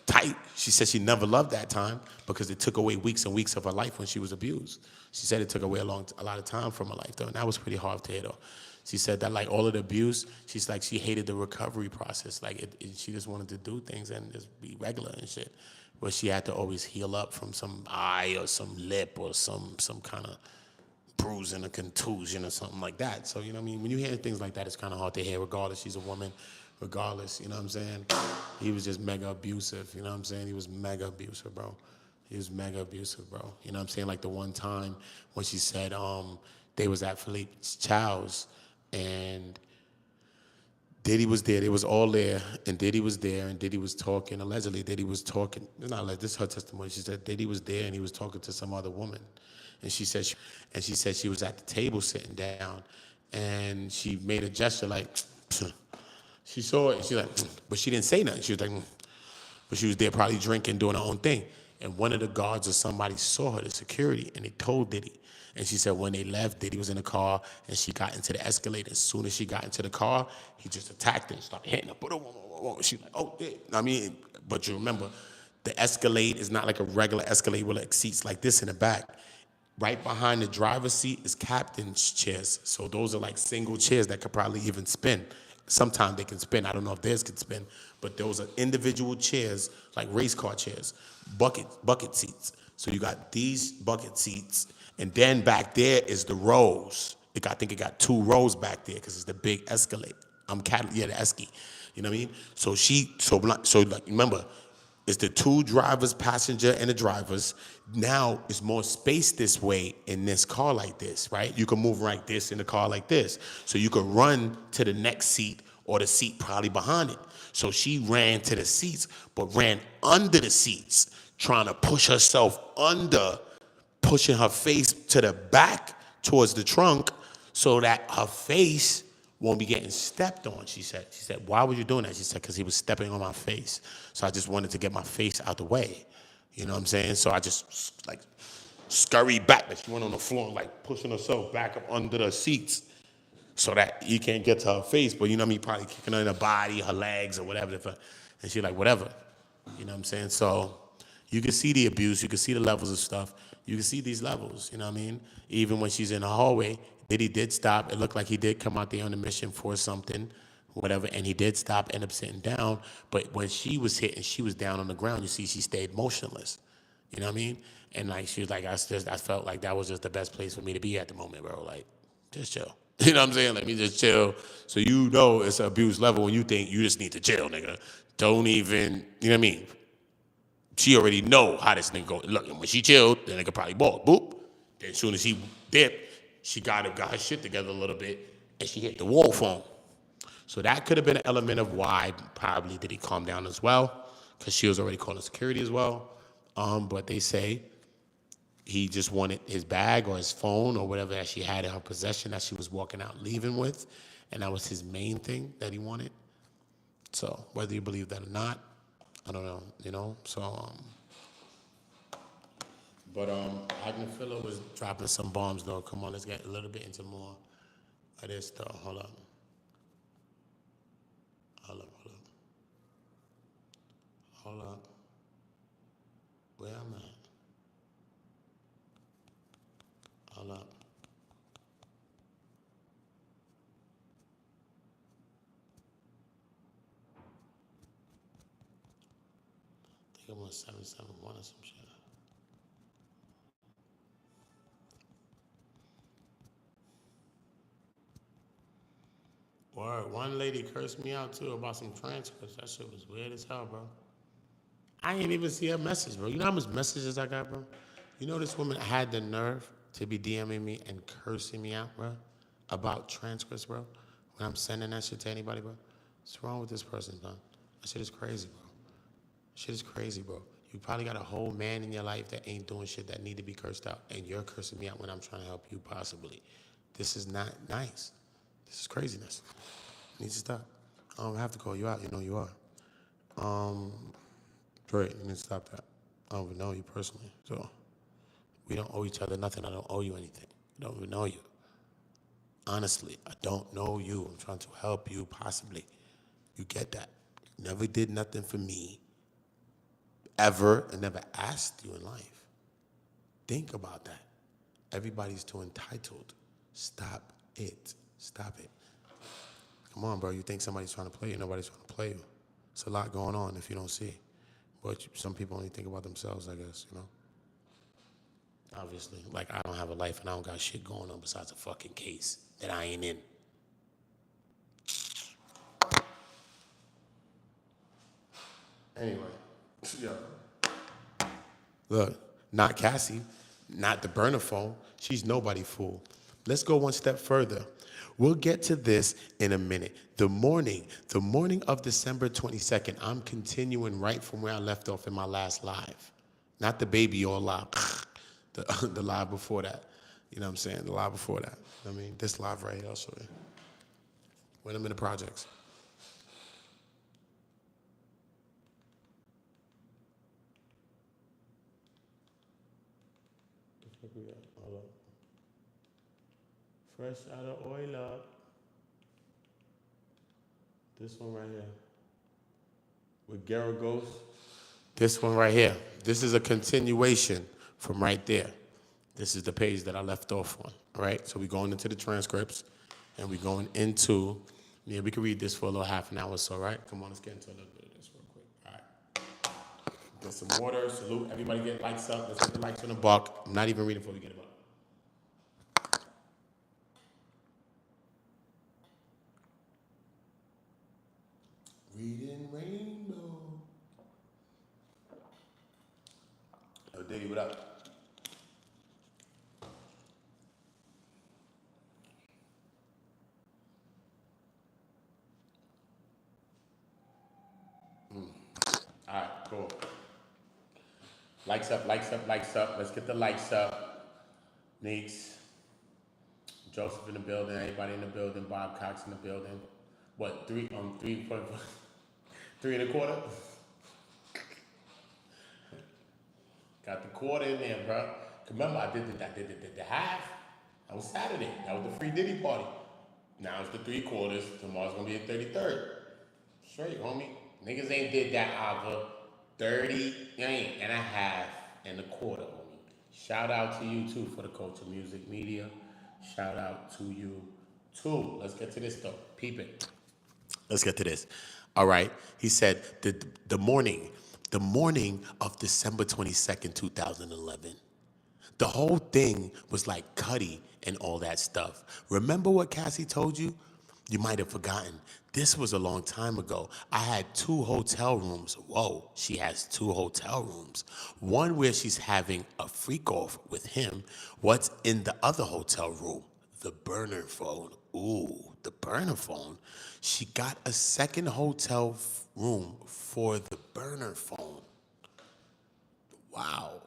Tight. She said she never loved that time because it took away weeks and weeks of her life when she was abused. She said it took away a lot of time from her life, though, and that was pretty hard to hear, though. She said that, like, all of the abuse, she's like, she hated the recovery process. Like, she just wanted to do things and just be regular and shit. But she had to always heal up from some eye or some lip or some kind of bruising or contusion or something like that. So, you know what I mean? When you hear things like that, it's kind of hard to hear, regardless. She's a woman. Regardless, you know what I'm saying? He was just mega abusive, you know what I'm saying? He was mega abusive, bro. He was mega abusive, bro. You know what I'm saying? Like the one time when she said they was at Philippe's Chow's and Diddy was there. They was all there, and Diddy was there, and Diddy was talking. Allegedly, Diddy was talking. This is her testimony. She said Diddy was there, and he was talking to some other woman. And she said she was at the table sitting down, and she made a gesture like, she saw it, and she like, but she didn't say nothing. She was like, but she was there probably drinking, doing her own thing. And one of the guards or somebody saw her, the security, and they told Diddy. And she said when they left, Diddy was in the car, and she got into the Escalade. As soon as she got into the car, he just attacked her and started hitting her. She's like, oh, yeah. I mean, but you remember, the Escalade is not like a regular Escalade with like seats like this in the back. Right behind the driver's seat is captain's chairs. So those are like single chairs that could probably even spin. Sometimes they can spin. I don't know if theirs can spin, but those are individual chairs, like race car chairs, bucket seats. So you got these bucket seats, and then back there is the rows. I think it got 2 rows back there because it's the big Escalade. The Esky. You know what I mean? So like remember, it's the 2 drivers, passenger, and the drivers. Now it's more space this way in this car like this, right? You can move like this in the car like this. So you can run to the next seat or the seat probably behind it. So she ran to the seats, but ran under the seats, trying to push herself under, pushing her face to the back towards the trunk so that her face won't be getting stepped on, she said. She said, why were you doing that? She said, because he was stepping on my face. So I just wanted to get my face out the way. You know what I'm saying? So I just like scurried back. But she went on the floor, like pushing herself back up under the seats so that he can't get to her face. But you know what I mean? Probably kicking her in the body, her legs or whatever. And she like, whatever. You know what I'm saying? So you can see the abuse. You can see the levels of stuff. You can see these levels, you know what I mean? Even when she's in the hallway, Diddy did stop. It looked like he did come out there on a mission for something, whatever, and he did stop, end up sitting down. But when she was hit and she was down on the ground, you see she stayed motionless. You know what I mean? And like she was like, I felt like that was just the best place for me to be at the moment, bro. Like, just chill. You know what I'm saying? Let me just chill. So you know it's an abuse level when you think you just need to chill, nigga. Don't even, you know what I mean? She already know how this nigga go. Look, when she chilled, the nigga probably ball. Boop. Then as soon as he dipped, she got her shit together a little bit, and she hit the wall phone. So that could have been an element of why probably did he calm down as well, because she was already calling security as well. But they say he just wanted his bag or his phone or whatever that she had in her possession that she was walking out leaving with, and that was his main thing that he wanted. So whether you believe that or not, I don't know, you know. So but Agnafilo was dropping some bombs though. Come on, let's get a little bit into more of this though. Hold up. Hold up. Where am I? Hold up. I think I'm on 771 or some shit. Word. One lady cursed me out too about some transcripts. That shit was weird as hell, bro. I ain't even see her message, bro. You know how much messages I got, bro? You know this woman had the nerve to be DMing me and cursing me out, bro, about transcripts, bro. When I'm sending that shit to anybody, bro. What's wrong with this person, man? That shit is crazy, bro. Shit is crazy, bro. You probably got a whole man in your life that ain't doing shit that need to be cursed out, and you're cursing me out when I'm trying to help you, possibly. This is not nice. This is craziness. You need to stop. I don't have to call you out. You know you are. Great. You need to stop that. I don't even know you personally, so we don't owe each other nothing. I don't owe you anything. I don't even know you. Honestly, I don't know you. I'm trying to help you, possibly. You get that? Never did nothing for me, ever, and never asked you in life. Think about that. Everybody's too entitled. Stop it. Stop it. Come on, bro. You think somebody's trying to play you? Nobody's trying to play you. It's a lot going on if you don't see. But some people only think about themselves, I guess, you know? Obviously. Like, I don't have a life and I don't got shit going on besides a fucking case that I ain't in. Anyway. Yeah. Look, not Cassie, not the burner phone. She's nobody fool. Let's go one step further. We'll get to this in a minute. The morning of December 22nd, I'm continuing right from where I left off in my last live. Not the baby or live, the live before that. You know what I'm saying? The live before that. I mean, this live right here, I'll show you. When I'm in the projects. Hold up. Fresh out of oil up. This one right here. With Garagos. This one right here. This is a continuation from right there. This is the page that I left off on. All right? So we're going into the transcripts and we're going into, yeah, we can read this for a little half an hour or so, right? Come on, let's get into a little bit of this real quick. All right. Get some water. Salute. Everybody get likes up. Let's get the likes on the buck. I'm not even reading before we get them up. Reading Rainbow. Yo, Diddy, what up? All right, cool. Likes up, likes up, likes up. Let's get the likes up. Neeks. Joseph in the building. Everybody in the building. Bob Cox in the building. What, 3.25? Got the quarter in there, bro. Remember, I did the half. That was Saturday. That was the free Diddy party. Now it's the 3/4. Tomorrow's gonna be the 33rd. Straight, homie. Niggas ain't did that either. 30 and a half and a quarter, homie. Shout out to you too for the culture music media. Shout out to you too. Let's get to this though. Peep it. Let's get to this. All right. He said the morning of December 22nd, 2011. The whole thing was like Cuddy and all that stuff. Remember what Cassie told you? You might have forgotten. This was a long time ago. I had 2 hotel rooms. Whoa, she has 2 hotel rooms. One where she's having a freak off with him. What's in the other hotel room? The burner phone. Ooh, the burner phone. She got a second hotel room for the burner phone. Wow,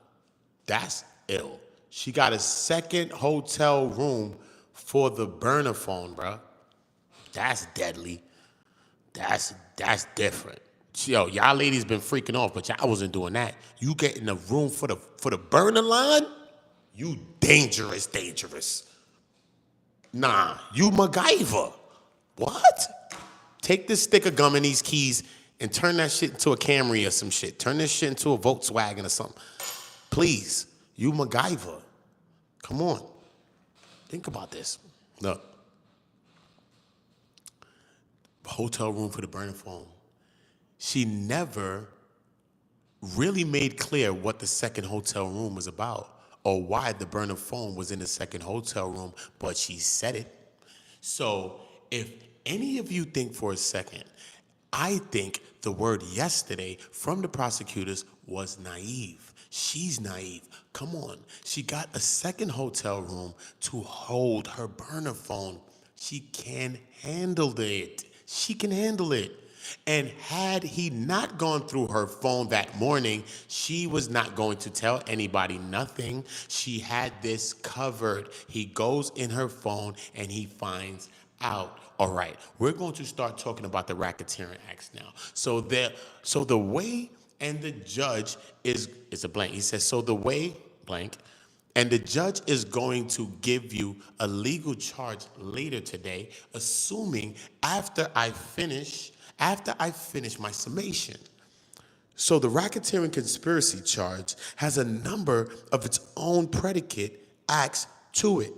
that's ill. She got a second hotel room for the burner phone, bruh. That's deadly. That's different. Yo, y'all ladies been freaking off, but y'all wasn't doing that. You get in the room for the burner line? You dangerous. Nah, you MacGyver. What? Take this stick of gum and these keys and turn that shit into a Camry or some shit. Turn this shit into a Volkswagen or something. Please, you MacGyver. Come on. Think about this. Look. Hotel room for the burner phone. She never really made clear what the second hotel room was about or why the burner phone was in the second hotel room, but she said it. So if any of you think for a second, I think the word yesterday from the prosecutors was naive. She's naive. Come on. She got a second hotel room to hold her burner phone. She can handle it. She can handle it. And had he not gone through her phone that morning, she was not going to tell anybody nothing. She had this covered. He goes in her phone and he finds out. All right, we're going to start talking about the racketeering acts now. So the way and the judge is a blank. He says, so the way blank. And the judge is going to give you a legal charge later today, assuming after I finish my summation. So the racketeering conspiracy charge has a number of its own predicate acts to it.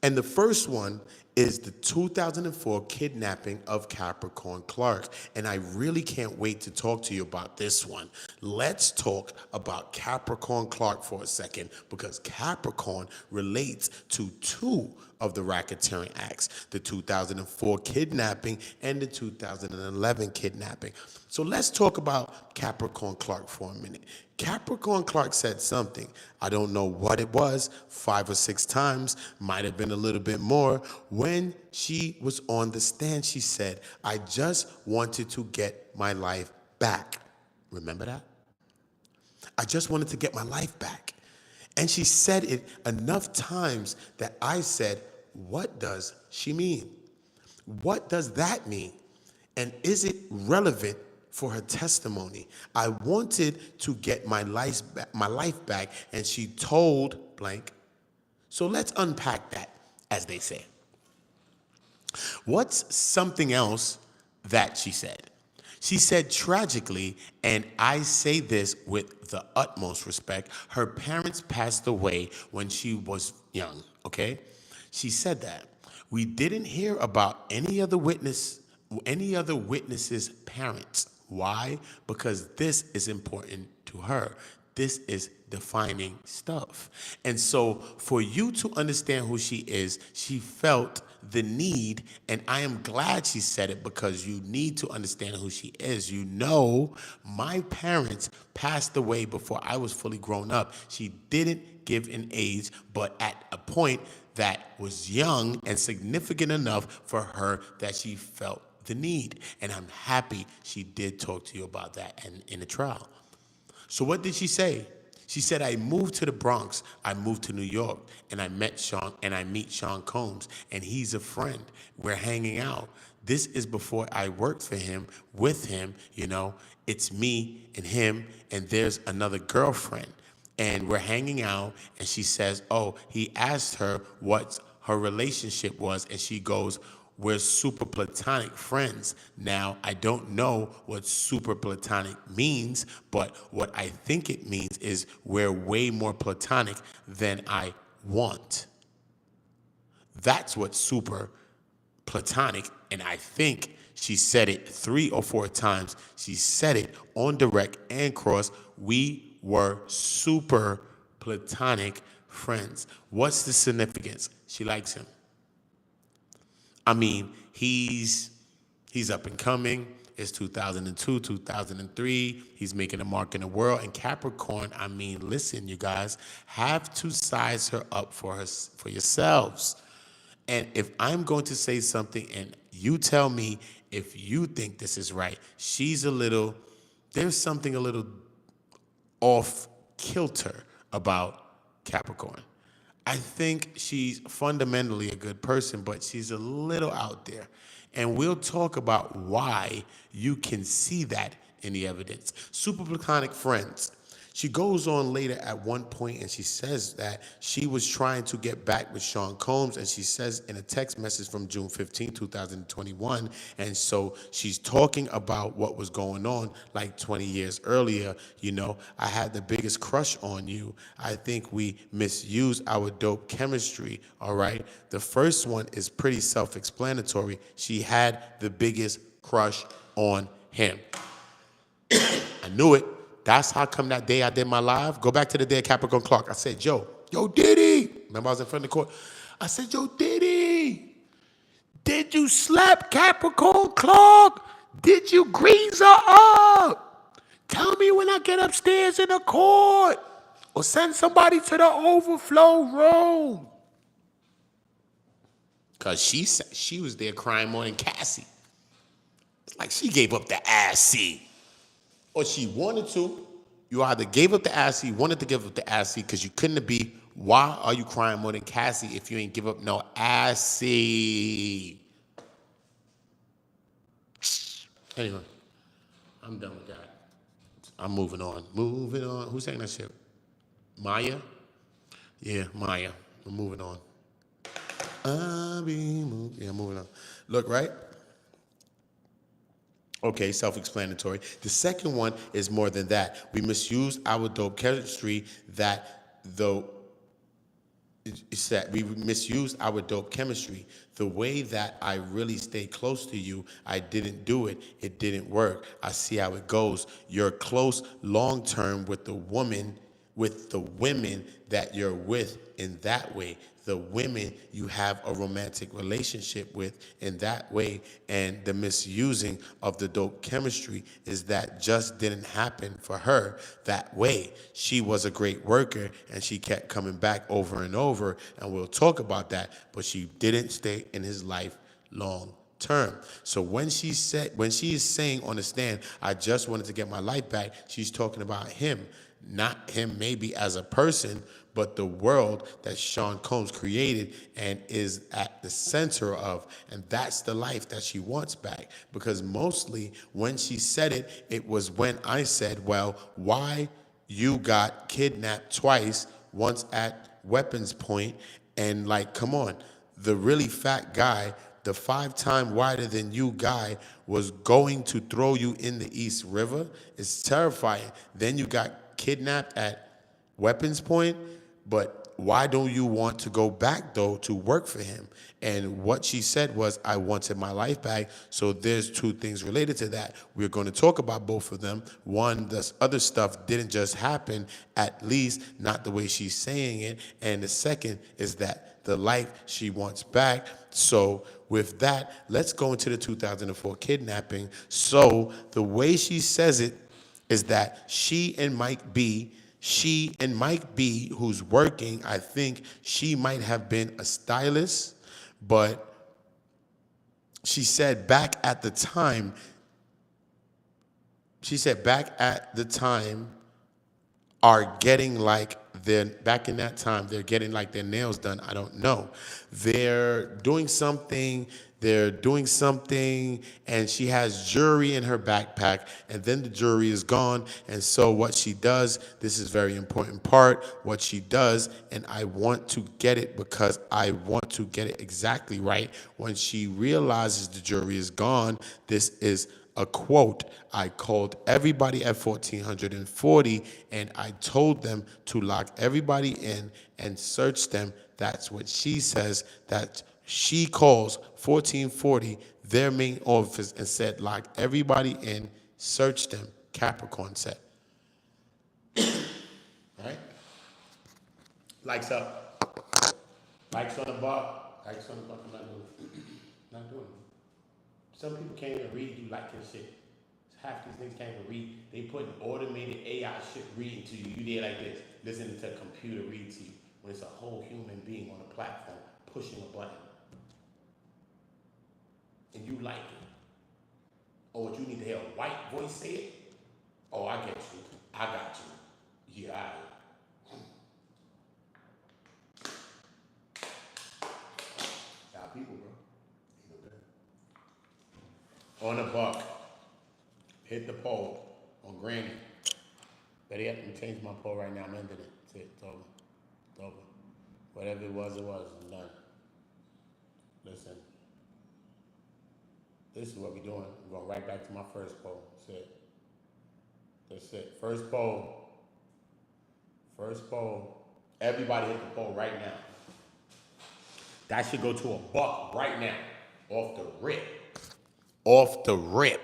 And the first one is the 2004 kidnapping of Capricorn Clark. And I really can't wait to talk to you about this one. Let's talk about Capricorn Clark for a second, because Capricorn relates to 2 of the racketeering acts, the 2004 kidnapping and the 2011 kidnapping. So let's talk about Capricorn Clark for a minute. Capricorn Clark said something. I don't know what it was, 5 or 6 times, might have been a little bit more. When she was on the stand, she said, I just wanted to get my life back. Remember that? I just wanted to get my life back. And she said it enough times that I said, what does she mean? What does that mean? And is it relevant for her testimony? I wanted to get my life back, and she told blank. So let's unpack that. as they say. What's something else that she said? She said, tragically, and I say this with the utmost respect, her parents passed away when she was young, okay? She said that. We didn't hear about any other witnesses' parents. Why? Because this is important to her. This is defining stuff. And so for you to understand who she is, she felt the need, and I am glad she said it because you need to understand who she is. You know, my parents passed away before I was fully grown up. She didn't give an age, but at a point that was young and significant enough for her that she felt the need. And I'm happy she did talk to you about that in the trial. So what did she say? She said, I moved to the Bronx, I moved to New York, and I meet Sean Combs, and he's a friend. We're hanging out. This is before I worked for him, with him, you know. It's me and him, and there's another girlfriend. And we're hanging out, and she says, oh, he asked her what her relationship was, and she goes, we're super platonic friends. Now, I don't know what super platonic means, but what I think it means is we're way more platonic than I want. That's what super platonic, and I think she said it 3 or 4 times. She said it on direct and cross. We were super platonic friends. What's the significance? She likes him. I mean, he's up and coming. It's 2002, 2003. He's making a mark in the world. And Capricorn, I mean, listen, you guys have to size her up for yourselves. And if I'm going to say something and you tell me if you think this is right, there's something a little off kilter about Capricorn. I think she's fundamentally a good person, but she's a little out there. And we'll talk about why you can see that in the evidence. Super platonic friends. She goes on later at one point and she says that she was trying to get back with Sean Combs, and she says in a text message from June 15, 2021, and so she's talking about what was going on like 20 years earlier. You know, I had the biggest crush on you. I think we misused our dope chemistry, all right? The first one is pretty self-explanatory. She had the biggest crush on him. I knew it. That's how come that day I did my live. Go back to the day of Capricorn Clark. I said, yo, Diddy. Remember I was in front of the court? I said, yo, Diddy, did you slap Capricorn Clark? Did you grease her up? Tell me when I get upstairs in the court. Or send somebody to the overflow room. Because she was there crying more than Cassie. It's like she gave up the assy. Or she wanted to. You either gave up the assy, wanted to give up the assy, because you couldn't be. Why are you crying more than Cassie if you ain't give up no assy? Anyway, I'm done with that. I'm moving on. Moving on. Who's saying that shit? Maya? Yeah, Maya. I'm moving on. Yeah, moving on. Look, right? Okay, self-explanatory. The second one is more than that. We misused our dope chemistry we misused our dope chemistry. The way that I really stayed close to you, I didn't do it. It didn't work. I see how it goes. You're close long-term with the women that you're with in that way. The women you have a romantic relationship with in that way, and the misusing of the dope chemistry is that just didn't happen for her that way. She was a great worker and she kept coming back over and over, and we'll talk about that, but she didn't stay in his life long term. So when she is saying on the stand, I just wanted to get my life back, she's talking about him, not him maybe as a person, but the world that Sean Combs created and is at the center of. And that's the life that she wants back. Because mostly when she said it, it was when I said, well, why you got kidnapped twice, once at weapons point, and like, come on. the really fat guy, the 5-time wider than you guy, was going to throw you in the East River. It's terrifying. Then you got kidnapped at weapons point, but why don't you want to go back though to work for him? And what she said was, I wanted my life back. So there's two things related to that. We're going to talk about both of them. One, this other stuff didn't just happen, at least not the way she's saying it. And the second is that the life she wants back. So with that, let's go into the 2004 kidnapping. So the way she says it is that she and Mike B, who's working, I think she might have been a stylist, but she said back at the time are getting like back in that time, they're getting like their nails done. I don't know. They're doing something, and she has jewelry in her backpack, and then the jewelry is gone. And so what she does, this is very important part, what she does, and I want to get it because I want to get it exactly right. When she realizes the jewelry is gone, this is a quote. I called everybody at 1440 and I told them to lock everybody in and search them. That's what she says, that she calls 1440 their main office and said, lock everybody in, search them. Capricorn said. All right? Lights up. Lights on the bar. Lights on the bar. I'm not doing it. Some people can't even read you liking shit. Half these things can't even read. They put automated AI shit reading to you. You there like this, listening to a computer read to you, when it's a whole human being on a platform pushing a button. And you like it. Or what you need to hear a white voice say it? Oh, I get you. I got you. Yeah, y'all people, bro. On the buck, hit the pole on Granny. Better yet, let me change my pole right now. I'm ending it. That's it. It's over. It's over. Whatever it was. I'm done. Listen. This is what we're doing. We're going right back to my first pole. That's it. That's it. First pole. First pole. Everybody hit the pole right now. That should go to a buck right now. Off the rip. Off the rip.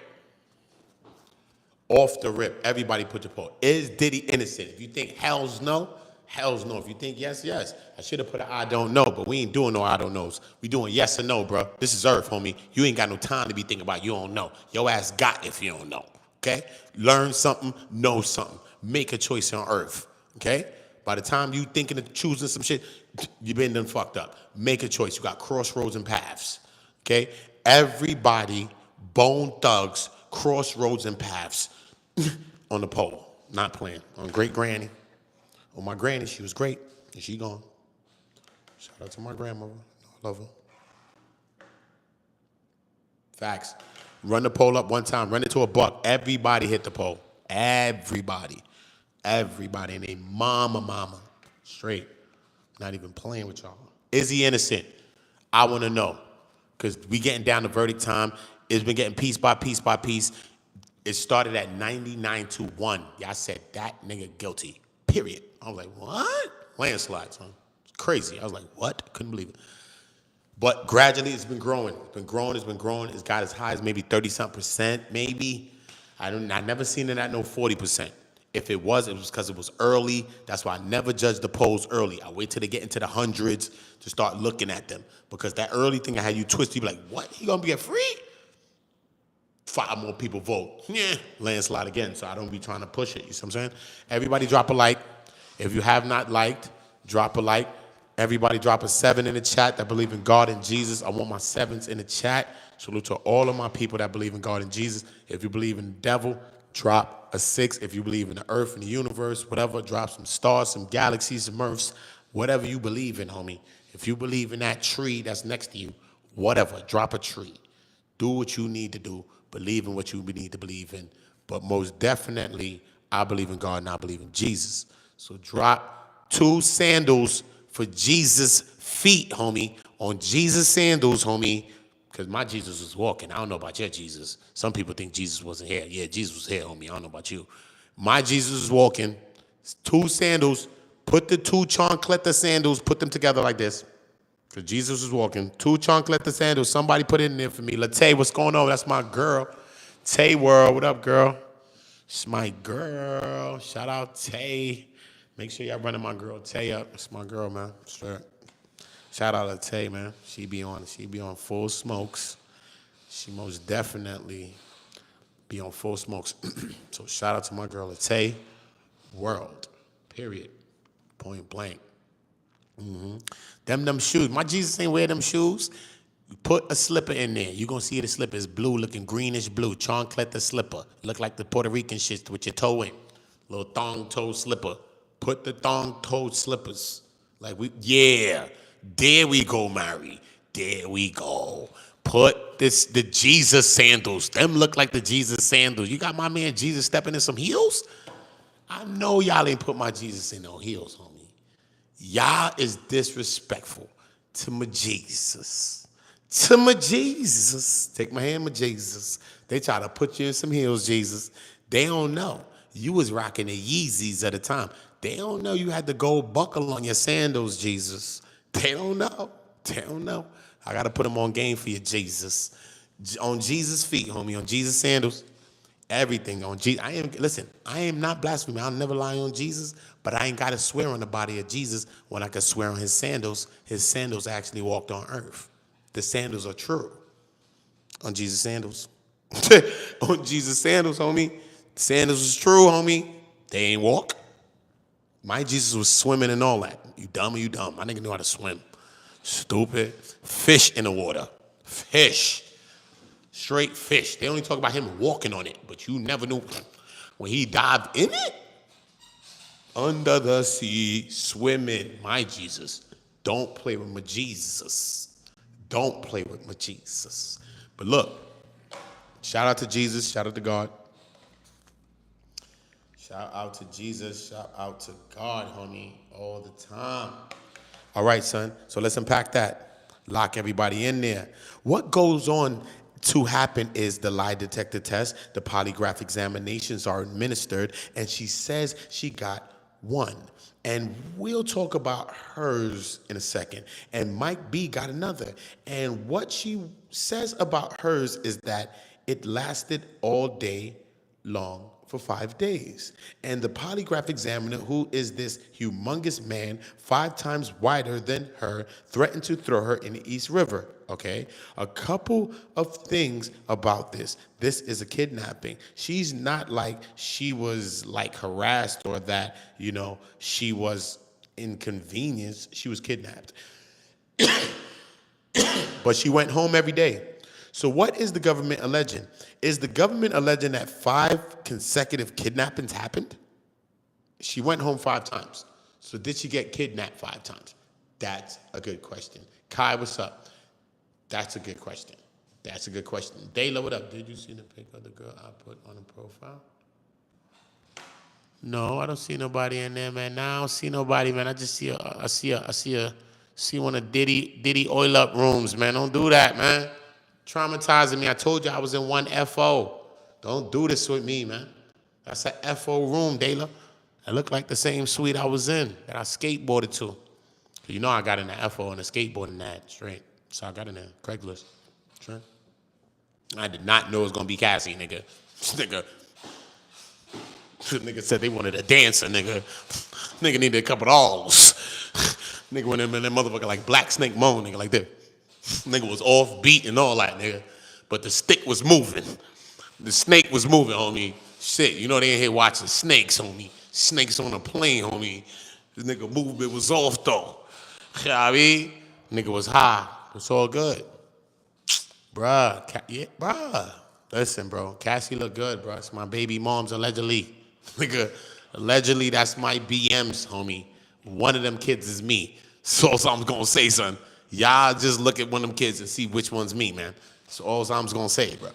Off the rip. Everybody put your poll. Is Diddy innocent? If you think hell's no, hell's no. If you think yes, yes. I should have put an I don't know, but we ain't doing no I don't knows. We doing yes or no, bro. This is Earth, homie. You ain't got no time to be thinking about you don't know. Your ass got if you don't know, okay? Learn something, know something. Make a choice on Earth, okay? By the time you thinking of choosing some shit, you been done fucked up. Make a choice. You got crossroads and paths, okay? Everybody, Bone Thugs, crossroads and paths on the pole. Not playing. On great granny. On my granny, she was great, and she gone. Shout out to my grandmother. I love her. Facts. Run the pole up one time. Run it to a buck. Everybody hit the pole. Everybody. Everybody. And they mama. Straight. Not even playing with y'all. Is he innocent? I want to know. Because we getting down to verdict time. It's been getting piece by piece by piece. It started at 99-1. Y'all said that nigga guilty. Period. I was like, what? Landslide, son. It's crazy. I was like, what? Couldn't believe it. But gradually it's been growing. It's been growing. It's got as high as maybe 30-something%, maybe. I never seen it at no 40%. If it was because it was early. That's why I never judge the polls early. I wait till they get into the hundreds to start looking at them. Because that early thing I had you twist, you be like, what? He gonna get free? 5 more people vote. Yeah, landslide again. So I don't be trying to push it. You see what I'm saying? Everybody drop a like. If you have not liked, drop a like. Everybody drop a 7 in the chat that believe in God and Jesus. I want my 7s in the chat. Salute to all of my people that believe in God and Jesus. If you believe in the devil, drop a 6. If you believe in the earth and the universe, whatever, drop some stars, some galaxies, some earths, whatever you believe in, homie. If you believe in that tree that's next to you, whatever, drop a tree. Do what you need to do. Believe in what you need to believe in. But most definitely, I believe in God and I believe in Jesus. So drop 2 sandals for Jesus feet, homie, on Jesus sandals, homie, because my Jesus was walking. I don't know about your Jesus. Some people think Jesus wasn't here. Yeah, Jesus was here, homie. I don't know about you. My Jesus was walking. 2 sandals. Put the 2 chancleta sandals, put them together like this. Because Jesus was walking. 2 chancleta sandals. Somebody put it in there for me. Latte, what's going on? That's my girl. Tay World, what up, girl? It's my girl. Shout out Tay. Make sure y'all running my girl Tay up. It's my girl, man. Sure. Shout out to Tay, man. She be on full smokes. She most definitely be on full smokes. So shout out to my girl Tay World. Period. Point blank. Them shoes. My Jesus ain't wear them shoes. You put a slipper in there. You're going to see the slipper is blue, looking greenish blue. Chancleta slipper. Look like the Puerto Rican shit with your toe in. Little thong toe slipper. Put the thong toe slippers. There we go, Mary. There we go. Put the Jesus sandals. Them look like the Jesus sandals. You got my man Jesus stepping in some heels? I know y'all ain't put my Jesus in no heels, homie. Y'all is disrespectful to my Jesus. To my Jesus. Take my hand, my Jesus. They try to put you in some heels, Jesus. They don't know. You was rocking the Yeezys at the time. They don't know you had the gold buckle on your sandals, Jesus. They don't know. They don't know. I got to put them on game for you, Jesus. On Jesus' feet, homie. On Jesus' sandals. Everything on Jesus. I am not blaspheming. I'll never lie on Jesus, but I ain't got to swear on the body of Jesus when I could swear on his sandals. His sandals actually walked on earth. The sandals are true. On Jesus' sandals. On Jesus' sandals, homie. Sandals is true, homie. They ain't walk. My Jesus was swimming and all that. You dumb or you dumb? My nigga knew how to swim. Stupid. Fish in the water. Fish. Straight fish. They only talk about him walking on it, but you never knew when he dived in it. Under the sea, swimming. My Jesus. Don't play with my Jesus. Don't play with my Jesus. But look, shout out to Jesus. Shout out to God. Shout out to Jesus. Shout out to God, homie, all the time. All right, son. So let's unpack that. Lock everybody in there. What goes on to happen is the lie detector test, the polygraph examinations are administered, and she says she got 1. And we'll talk about hers in a second. And Mike B got another. And what she says about hers is that it lasted all day long for 5 days. And the polygraph examiner, who is this humongous man, 5 times wider than her, threatened to throw her in the East River. Okay? A couple of things about this. This is a kidnapping. She's not like she was like harassed or that, she was inconvenienced. She was kidnapped. But she went home every day. So what is the government alleging? Is the government alleging that 5 consecutive kidnappings happened? She went home 5 times. So did she get kidnapped 5 times? That's a good question. Kai, what's up? That's a good question. That's a good question. Dayla, what up? Did you see the pic of the girl I put on the profile? No, I don't see nobody in there, man. Now I don't see nobody, man. I just see one of Diddy oil up rooms, man. Don't do that, man. Traumatizing me. I told you I was in one FO. Don't do this with me, man. That's a FO room, Dayla. It looked like the same suite I was in that I skateboarded to. You know I got in the FO and the skateboarding that straight. So I got in there. Craigslist. Sure. I did not know it was going to be Cassie, nigga. Nigga said they wanted a dancer, nigga. Nigga needed a couple of dolls. Nigga went in that motherfucker like Black Snake Moan, nigga, like that. Nigga was off beat and all that, nigga. But the stick was moving. The snake was moving, homie. Shit, they ain't here watching snakes, homie. Snakes on a plane, homie. This nigga movement was off, though. You know what I mean? Nigga was high. It's all good. Bruh. Listen, bro. Cassie look good, bro. It's my baby mom's allegedly. Nigga, allegedly that's my BMs, homie. One of them kids is me. So I'm going to say, son. Y'all just look at one of them kids and see which one's me, man. That's all I'm going to say, bro.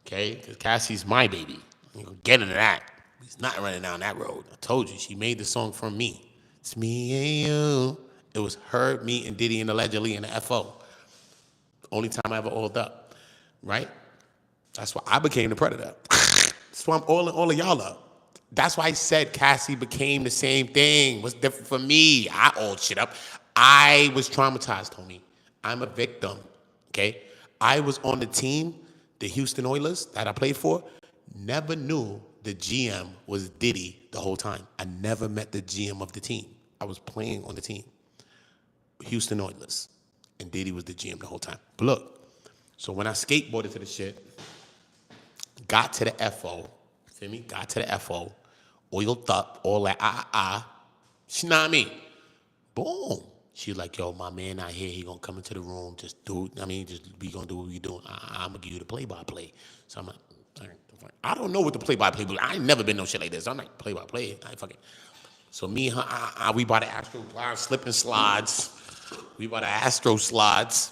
Okay? Because Cassie's my baby. You gonna get into that. He's not running down that road. I told you, she made the song for me. It's me and you It was her, me, and Diddy and allegedly in the FO. Only time I ever oiled up, right? That's why I became the predator. That's why I'm oiling all of y'all up. That's why I said Cassie became the same thing. What's different for me? I oiled shit up. I was traumatized, homie. I'm a victim, okay? I was on the team, the Houston Oilers that I played for, never knew the GM was Diddy the whole time. I never met the GM of the team. I was playing on the team, Houston Oilers, and Diddy was the GM the whole time. But look, so when I skateboarded to the shit, got to the FO, feel me? Got to the FO, oiled up, all that, you know what I mean? Boom. She was like, yo, my man out here, he gonna come into the room, just do, we gonna do what we doing. I'm gonna give you the play-by-play. So I'm like, all right, I don't know what the play-by-play, but I ain't never been no shit like this. I'm like, play-by-play, I ain't fucking. So me and her, we bought the Astro slip and slides. We bought the Astro slides,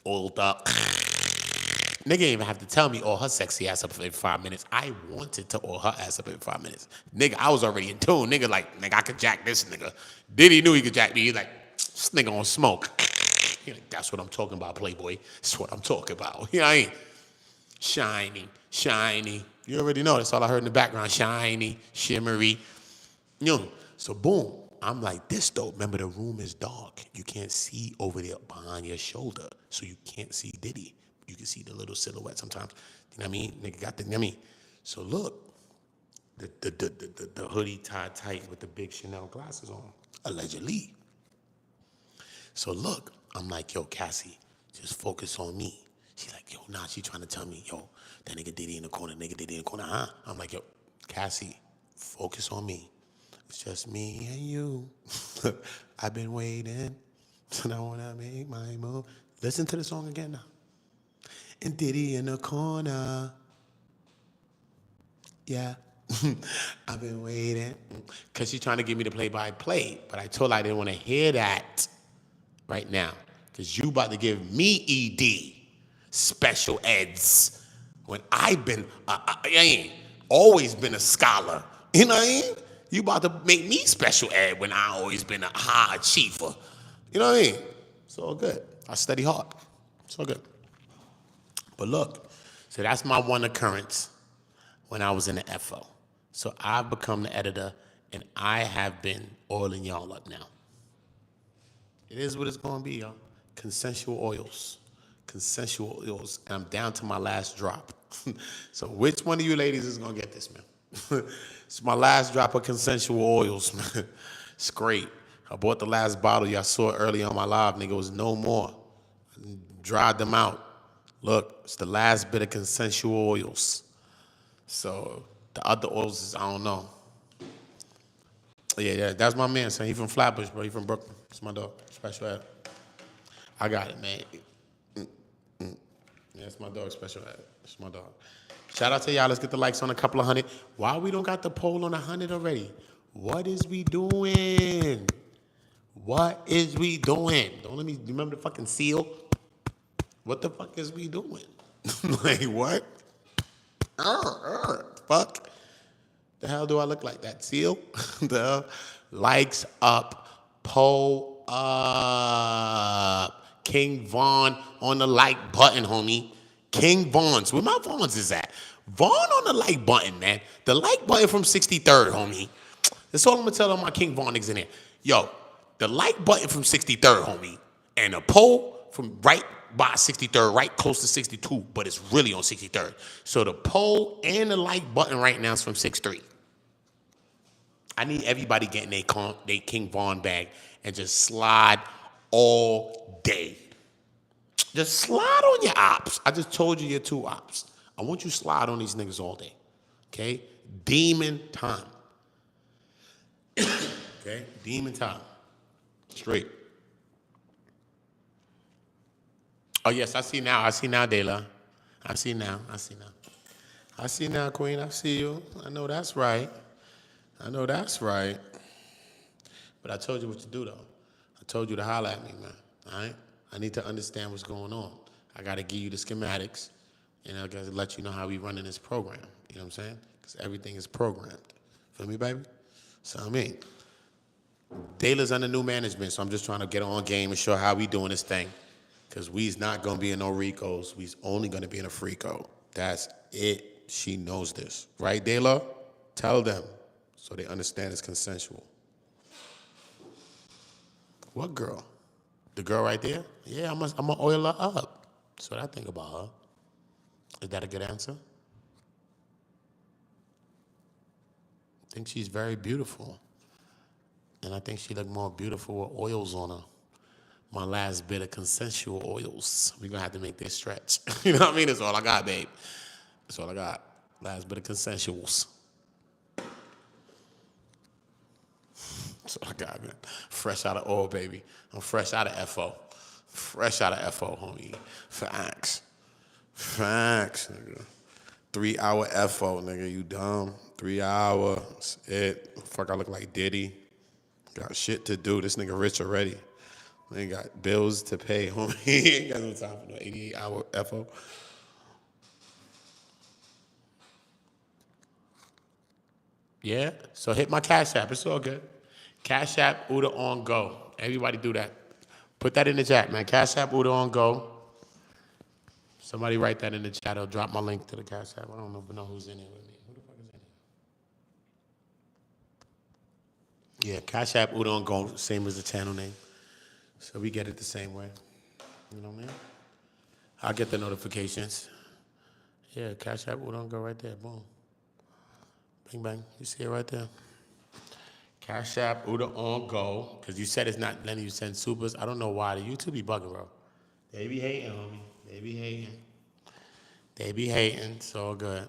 oiled up. Nigga didn't even have to tell me all her sexy ass up in 5 minutes. I wanted to oil her ass up in 5 minutes. Nigga, I was already in tune. Nigga, like, nigga, I could jack this nigga. Diddy knew he could jack me. He's like, this nigga on smoke. He like, that's what I'm talking about, Playboy. That's what I'm talking about. You know what I mean? Shiny, shiny. You already know. That's all I heard in the background. Shiny, shimmery. You know, so boom. I'm like, this though. Remember, the room is dark. You can't see over there behind your shoulder. So you can't see Diddy. You can see the little silhouette sometimes. You know what I mean? Nigga got the, you know what I mean? So look, the hoodie tied tight with the big Chanel glasses on, allegedly. So look, I'm like, yo, Cassie, just focus on me. She's like, yo, nah, she trying to tell me, yo, that nigga Diddy in the corner, huh? I'm like, yo, Cassie, focus on me. It's just me and you. I've been waiting, and I wanna make my move. Listen to the song again now. And Diddy in the corner. Yeah. I've been waiting. Because she's trying to give me the play-by-play. But I told her I didn't want to hear that right now. Because you about to give me ED, special eds, when I've been, I ain't always been a scholar. You know what I mean? You about to make me special ed when I always been a high achiever. You know what I mean? It's all good. I study hard. It's all good. But look, so that's my one occurrence when I was in the FO. So I've become the editor, and I have been oiling y'all up now. It is what it's going to be, y'all. Consensual oils. Consensual oils. And I'm down to my last drop. So which one of you ladies is going to get this, man? It's my last drop of consensual oils, man. It's great. I bought the last bottle. Y'all saw it early on my live, nigga. It was no more. I dried them out. Look, it's the last bit of consensual oils. So the other oils is, I don't know. Yeah, that's my man, son. He from Flatbush, bro. He from Brooklyn. It's my dog. Special ed. I got it, man. Yeah, it's my dog, Special ed. It's my dog. Shout out to y'all. Let's get the likes on a couple of hundred. Why we don't got the poll on 100 already? What is we doing? What is we doing? Don't let me remember the fucking seal. What the fuck is we doing? Like, what? Fuck. The hell do I look like? That seal? The hell? Likes up. Poll up. King Von on the like button, homie. King Von's. Where my Von's is at? Vaughn on the like button, man. The like button from 63rd, homie. That's all I'm going to tell all my King Von niggas in here. Yo, the like button from 63rd, homie. And a poll from right by 63rd, right close to 62, but it's really on 63rd. So the poll and the like button right now is from 6'3". I need everybody getting their King Von bag and just slide all day. Just slide on your ops. I just told you your 2 ops. I want you to slide on these niggas all day. Okay? Demon time. Okay? Demon time. Straight. Oh, yes, I see now, Dela. I see now. I see now, Queen. I see you. I know that's right. But I told you what to do, though. I told you to holler at me, man. All right? I need to understand what's going on. I got to give you the schematics, and I got to let you know how we running this program. You know what I'm saying? Because everything is programmed. Feel me, baby? So, I mean, Dayla's under new management, so I'm just trying to get on game and show how we doing this thing. Because we's not going to be in no Ricos. We's only going to be in a Frico. That's it. She knows this. Right, Dayla? Tell them so they understand it's consensual. What girl? The girl right there? Yeah, I'm going to oil her up. That's what I think about her. Is that a good answer? I think she's very beautiful. And I think she look more beautiful with oils on her. My last bit of consensual oils. We're going to have to make this stretch. You know what I mean? That's all I got, babe. That's all I got. Last bit of consensuals. That's all I got, man. Fresh out of oil, baby. I'm fresh out of FO. Fresh out of FO, homie. Facts. Facts, nigga. 3 hour FO, nigga. You dumb. 3 hours. It. Fuck, I look like Diddy. Got shit to do. This nigga rich already. Ain't got bills to pay, homie. He ain't got no time for no 88-hour FO. Yeah, so hit my Cash App. It's all good. Cash App, Oota on go. Everybody do that. Put that in the chat, man. Cash App, Oota on go. Somebody write that in the chat. I'll drop my link to the Cash App. I don't know who's in here with me. Who the fuck is in here? Yeah, Cash App, Oota on go. Same as the channel name. So we get it the same way. You know what I mean? I'll get the notifications. Yeah, Cash App, Oota on go right there. Boom. Bang, bang. You see it right there. Cash App, Oota on go. Because you said it's not letting you send supers. I don't know why. The YouTube be bugging, bro. They be hating, homie. They be hating. They be hating. It's all good.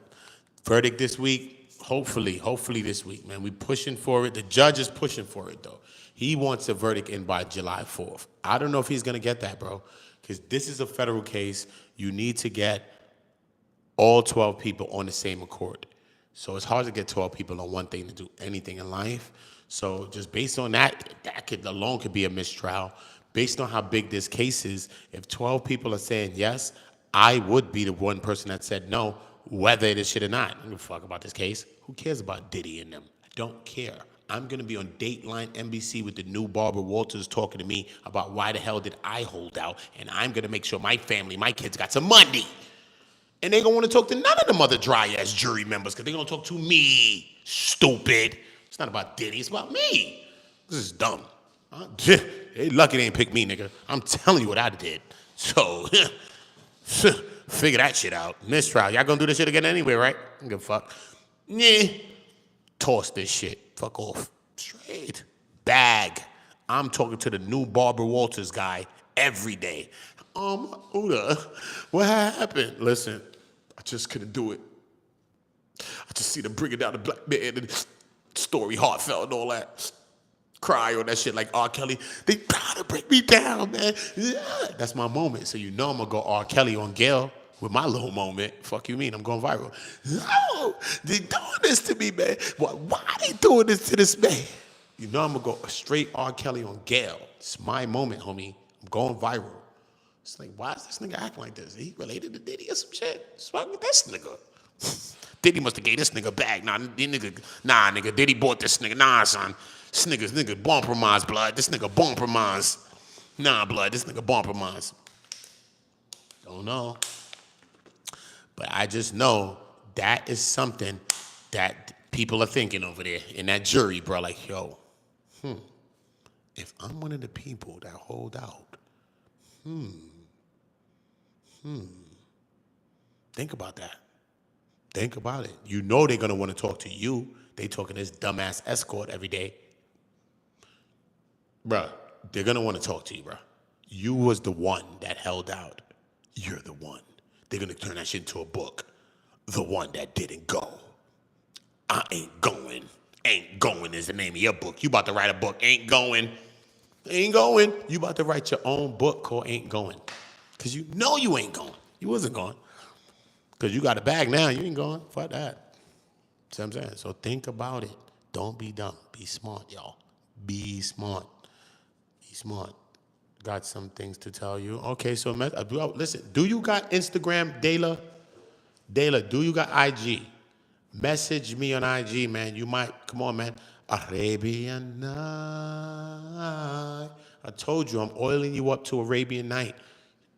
Verdict this week. Hopefully this week, man. We pushing for it. The judge is pushing for it, though. He wants a verdict in by July 4th. I don't know if he's going to get that, bro. Because this is a federal case. You need to get all 12 people on the same accord. So it's hard to get 12 people on one thing to do anything in life. So just based on that alone could be a mistrial. Based on how big this case is, if 12 people are saying yes, I would be the one person that said no, whether it is shit or not. I don't give a fuck about this case. Who cares about Diddy and them? I don't care. I'm going to be on Dateline NBC with the new Barbara Walters talking to me about why the hell did I hold out, and I'm going to make sure my family, my kids got some money. And they going to want to talk to none of them other dry-ass jury members because they're going to talk to me, stupid. It's not about Diddy. It's about me. This is dumb. They lucky they ain't pick me, nigga. I'm telling you what I did. So, figure that shit out. Mistrial. Y'all going to do this shit again anyway, right? I don't give a fuck. Yeah. Toss this shit. Fuck off. Straight. Bag. I'm talking to the new Barbara Walters guy every day. Oota, what happened? Listen, I just couldn't do it. I just see them bringing down the black man and story heartfelt and all that. Cry on that shit like R. Kelly. They try to break me down, man. Yeah. That's my moment. So you know I'm going to go R. Kelly on Gail with my little moment. Fuck you mean? I'm going viral. No, they doing this to me, man. Why they doing this to this man? You know I'm going to go straight R. Kelly on Gail. It's my moment, homie. I'm going viral. It's like, why is this nigga acting like this? He related to Diddy or some shit? What's wrong with this nigga? Diddy must have gave this nigga a bag. Nah, nigga, Diddy bought this nigga. Nah, son. This nigga compromise, blood. This nigga compromise. Nah, blood. This nigga compromise. Don't know. But I just know that is something that people are thinking over there in that jury, bro. Like, yo, if I'm one of the people that hold out, think about that. Think about it. You know they're going to want to talk to you. They talking this dumbass escort every day. Bruh, they're going to want to talk to you, bruh. You was the one that held out. You're the one. They're going to turn that shit into a book. The one that didn't go. I ain't going. Ain't going is the name of your book. You about to write a book. Ain't going. Ain't going. You about to write your own book called Ain't Going. Because you know you ain't going. You wasn't going. Because you got a bag now. You ain't going. Fuck that. See what I'm saying? So think about it. Don't be dumb. Be smart, y'all. Be smart. Be smart. Got some things to tell you. Okay, so listen. Do you got Instagram, Dayla? Dayla, do you got IG? Message me on IG, man. You might. Come on, man. Arabian night. I told you I'm oiling you up to Arabian night.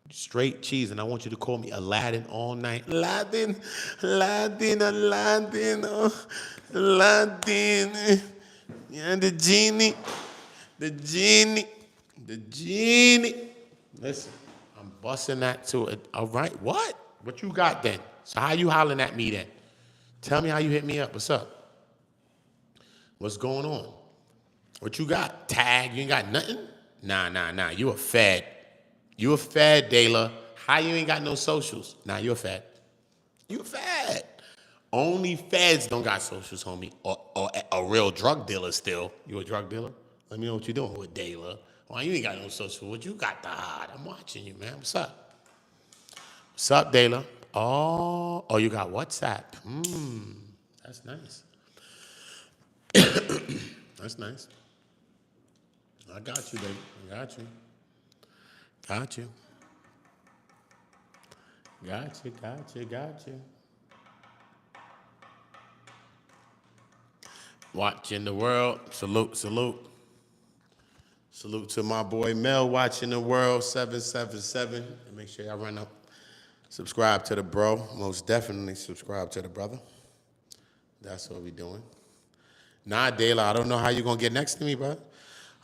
Straight cheese, and I want you to call me Aladdin all night. Aladdin, Aladdin, Aladdin, oh, Aladdin. Yeah, the genie, the genie, the genie. Listen, I'm busting that to it. All right, what? What you got then? So how you hollering at me then? Tell me how you hit me up. What's up? What's going on? What you got? Tag? You ain't got nothing? Nah. You a fed. You a fed, Dayla. How you ain't got no socials? Nah, you a fed. You a fed. Only feds don't got socials, homie. Or a real drug dealer still. You a drug dealer? Let me know what you doing with Dayla. Why you ain't got no social? What you got to hide? I'm watching you, man. What's up? What's up, Dayla? Oh, you got WhatsApp. That's nice. That's nice. I got you, baby. I got you. Got you. Got you. Watching the world. Salute. Salute to my boy Mel watching the world 777. And make sure y'all run up. Subscribe to the bro. Most definitely subscribe to the brother. That's what we doing. Nah, Dayla, I don't know how you gonna get next to me, bro.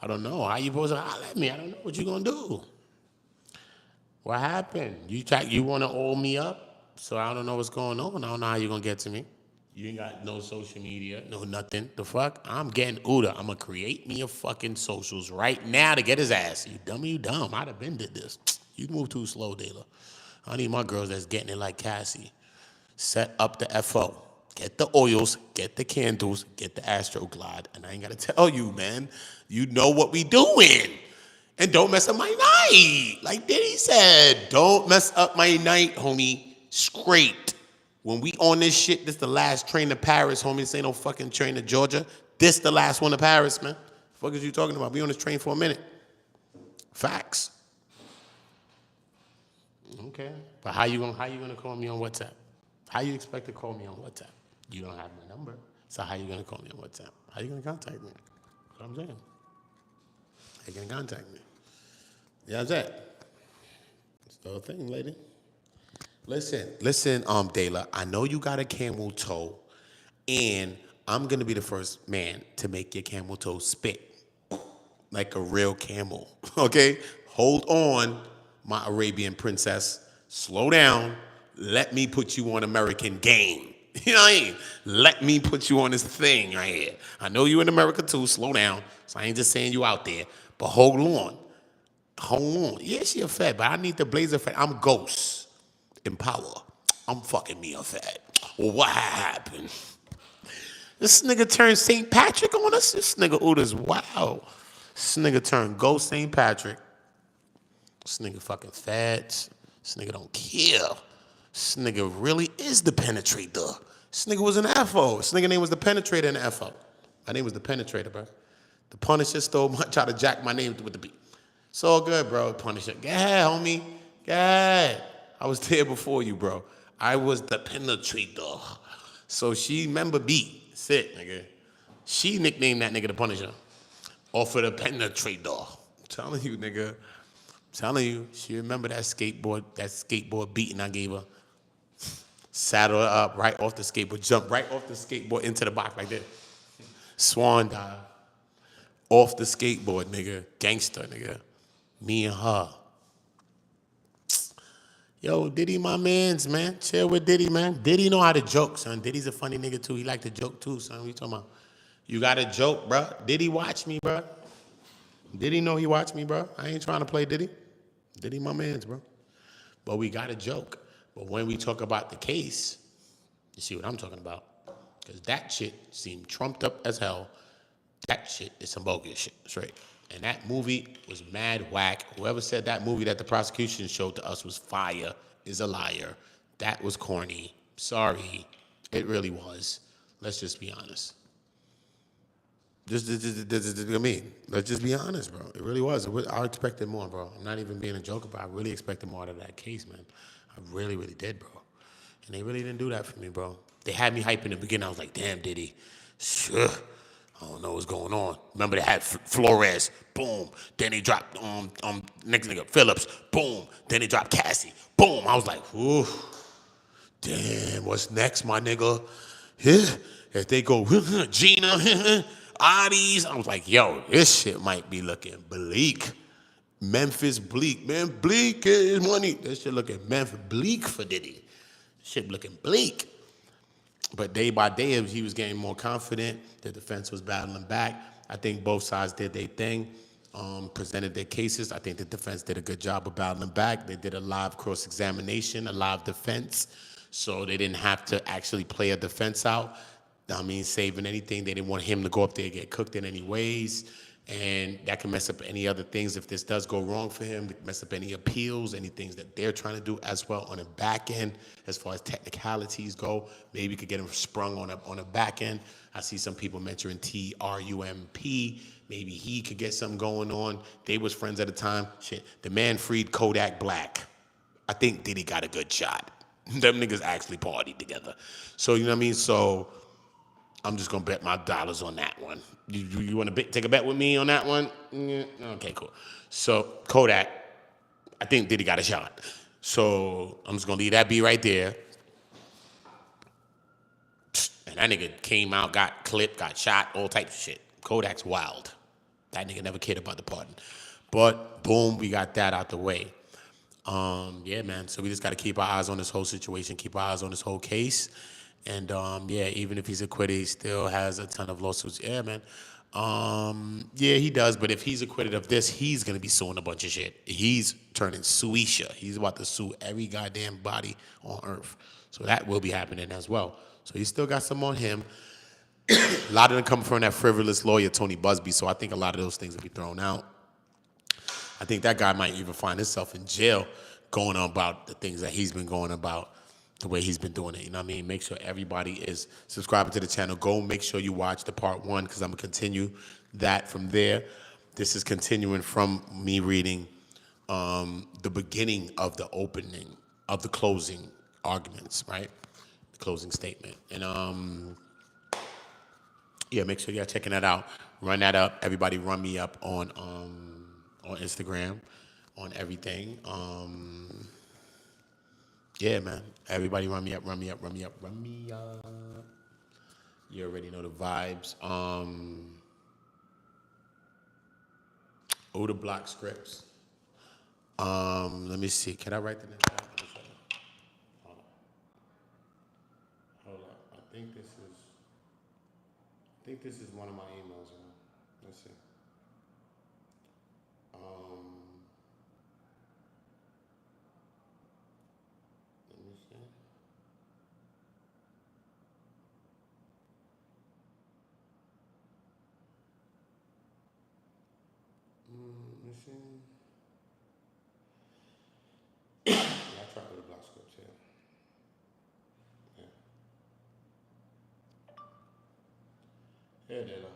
I don't know. How you supposed to holler at me? I don't know what you gonna do. What happened? You want to oil me up? So I don't know what's going on. I don't know how you going to get to me. You ain't got no social media, no nothing. The fuck? I'm getting Oota. I'm going to create me a fucking socials right now to get his ass. You dumb. I'd have been did this. You move too slow, Dayla. I need my girls that's getting it like Cassie. Set up the FO. Get the oils, get the candles, get the Astroglide. And I ain't got to tell you, man. You know what we doing. And don't mess up my night. Like Diddy said, don't mess up my night, homie. Straight. When we on this shit, this the last train to Paris, homie. This ain't no fucking train to Georgia. This the last one to Paris, man. The fuck is you talking about? We on this train for a minute. Facts. Okay. But how you gonna call me on WhatsApp? How you expect to call me on WhatsApp? You don't have my number. So how you gonna call me on WhatsApp? How you gonna contact me? That's what I'm saying. How you gonna contact me? Yeah, that's it. That's the whole thing, lady. Listen, Dayla, I know you got a camel toe, and I'm gonna be the first man to make your camel toe spit like a real camel. Okay? Hold on, my Arabian princess. Slow down. Let me put you on American game. You know what I mean? Let me put you on this thing right here. I know you in America too. Slow down. So I ain't just saying you out there, but hold on. Hold on. Yeah, she a fed, but I need the blazer fed. I'm Ghost in power. I'm fucking me a fed. Well, what happened? This nigga turned St. Patrick on us? This nigga Oota's wow. This nigga turned Ghost St. Patrick. This nigga fucking fed. This nigga don't care. This nigga really is the penetrator. This nigga was an FO. This nigga name was the penetrator in the FO. My name was the penetrator, bro. The Punisher stole my, tried to jack my name with the beat. It's all good, bro. Punisher. Go ahead, homie. Go ahead. I was there before you, bro. I was the penetrator. So she remember beat. Sit, nigga. She nicknamed that nigga the Punisher. Off of the penetrator. I'm telling you, nigga. I'm telling you. She remember that skateboard beating I gave her. Saddle her up right off the skateboard. Jump right off the skateboard into the box like this. Swan dive. Off the skateboard, nigga. Gangster, nigga. Me and her. Yo, Diddy my mans, man. Chill with Diddy, man. Diddy know how to joke, son. Diddy's a funny nigga, too. He like to joke, too, son. What you talking about? You got to joke, bro. Diddy watch me, bro. Diddy know he watch me, bro. I ain't trying to play Diddy. Diddy my mans, bro. But we got to joke. But when we talk about the case, you see what I'm talking about. Because that shit seemed trumped up as hell. That shit is some bogus shit, straight. And that movie was mad whack. Whoever said that movie that the prosecution showed to us was fire is a liar. That was corny. Sorry. It really was. Let's just be honest. Let's just be honest, bro. It really was. I expected more, bro. I'm not even being a joker, but I really expected more out of that case, man. I really, really did, bro. And they really didn't do that for me, bro. They had me hype in the beginning. I was like, damn, Diddy. Sure. I don't know what's going on. Remember they had Flores, boom. Then they dropped next nigga Phillips, boom. Then they dropped Cassie, boom. I was like, ooh, damn, what's next, my nigga? Yeah. If they go Gina, Oddies, I was like, yo, this shit might be looking bleak. Memphis bleak, man, bleak is money. This shit looking Memphis bleak for Diddy. Shit looking bleak. But day by day, he was getting more confident. The defense was battling back. I think both sides did their thing, presented their cases. I think the defense did a good job of battling back. They did a live cross-examination, a live defense, so they didn't have to actually play a defense out. I mean, saving anything. They didn't want him to go up there and get cooked in any ways. And that can mess up any other things if this does go wrong for him, mess up any appeals, any things that they're trying to do as well on the back end as far as technicalities go. Maybe could get him sprung on a back end. I see some people mentioning TRUMP. Maybe he could get something going on. They was friends at the time. Shit, the man freed Kodak Black. I think Diddy got a good shot. Them niggas actually partied together. So, you know what I mean? So I'm just gonna bet my dollars on that one. You want to take a bet with me on that one? Yeah. Okay, cool. So Kodak, I think Diddy got a shot. So I'm just gonna leave that be right there. And that nigga came out, got clipped, got shot, all types of shit. Kodak's wild. That nigga never cared about the pardon. But boom, we got that out the way. Yeah, man. So we just got to keep our eyes on this whole situation, keep our eyes on this whole case. And yeah, even if he's acquitted, he still has a ton of lawsuits. Yeah, man. Yeah, he does. But if he's acquitted of this, he's gonna be suing a bunch of shit. He's turning suisha. He's about to sue every goddamn body on earth. So that will be happening as well. So he still got some on him. A lot of them come from that frivolous lawyer, Tony Busby. So I think a lot of those things will be thrown out. I think that guy might even find himself in jail going on about the things that he's been going about, the way he's been doing it. You know what I mean? Make sure everybody is subscribing to the channel. Go make sure you watch the part 1 because I'm going to continue that from there. This is continuing from me reading the beginning of the opening, of the closing arguments, right? The closing statement. And yeah, make sure y'all checking that out. Run that up. Everybody run me up on Instagram, on everything. Yeah, man. Everybody run me up, run me up, run me up, run me up. You already know the vibes. Oota block scripts. Let me see. Can I write the name down? Hold up. I think this is one of my emails, man. Let's see. Let me see. Let me see. Yeah, I tried with the block scripts here. Yeah. Here they are.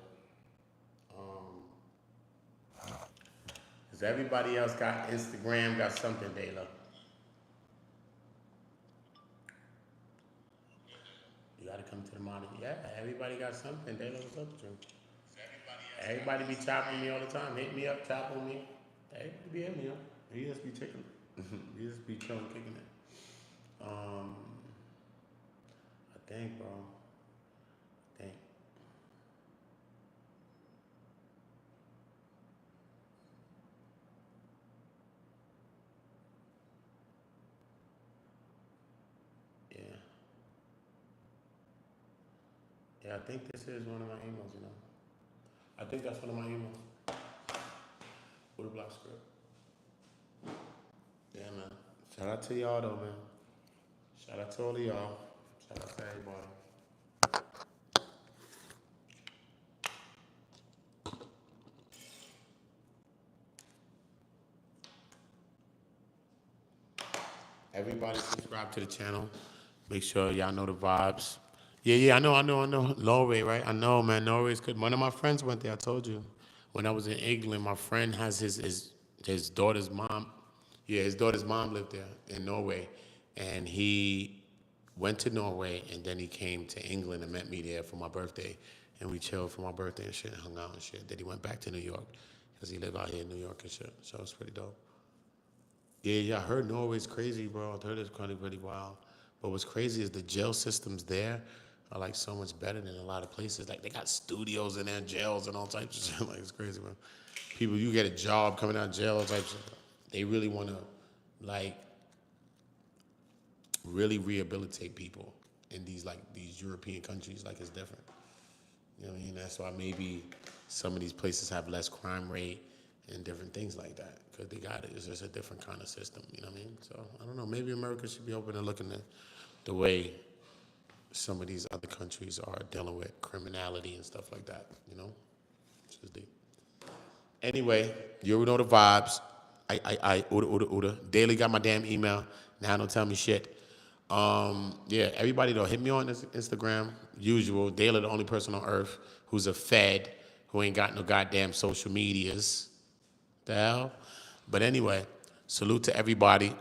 Cause everybody else got Instagram, got something, Dayla. You gotta come to the model. Yeah, everybody got something. Dayla, what's up with you? Everybody be chopping me all the time. Hit me up, chop on me. Everybody be hitting me up. He just be checking. He just be chilling, kicking it. I think, bro. I think. Yeah. Yeah, I think this is one of my emails, you know. I think that's one of my emails. With a block script. Yeah, man. Shout out to y'all, though, man. Shout out to all of y'all. Shout out to everybody. Everybody subscribe to the channel. Make sure y'all know the vibes. Yeah, I know. Norway, right? I know, man. Norway's good. One of my friends went there, I told you. When I was in England, my friend has his daughter's mom. Yeah, his daughter's mom lived there in Norway. And he went to Norway, and then he came to England and met me there for my birthday. and we chilled for my birthday and shit, hung out and shit. Then he went back to New York because he lived out here in New York and shit. So it's pretty dope. Yeah, I heard Norway's crazy, bro. I heard it's kind of really wild. But what's crazy is the jail systems there are like so much better than a lot of places. Like they got studios in their jails and all types of shit. Like it's crazy, man. People, you get a job coming out of jail, all types of shit. They really want to like really rehabilitate people in these European countries. Like it's different. You know what I mean? That's why maybe some of these places have less crime rate and different things like that because they got it. It's just a different kind of system. You know what I mean? So I don't know. Maybe America should be open to looking at the way some of these other countries are dealing with criminality and stuff like that. You know? It's just deep. Anyway, you know the vibes. Oota. Daily got my damn email. Now don't tell me shit. Yeah, everybody though, hit me on Instagram. Usual. Daily the only person on earth who's a fed, who ain't got no goddamn social medias. The hell? But anyway, salute to everybody.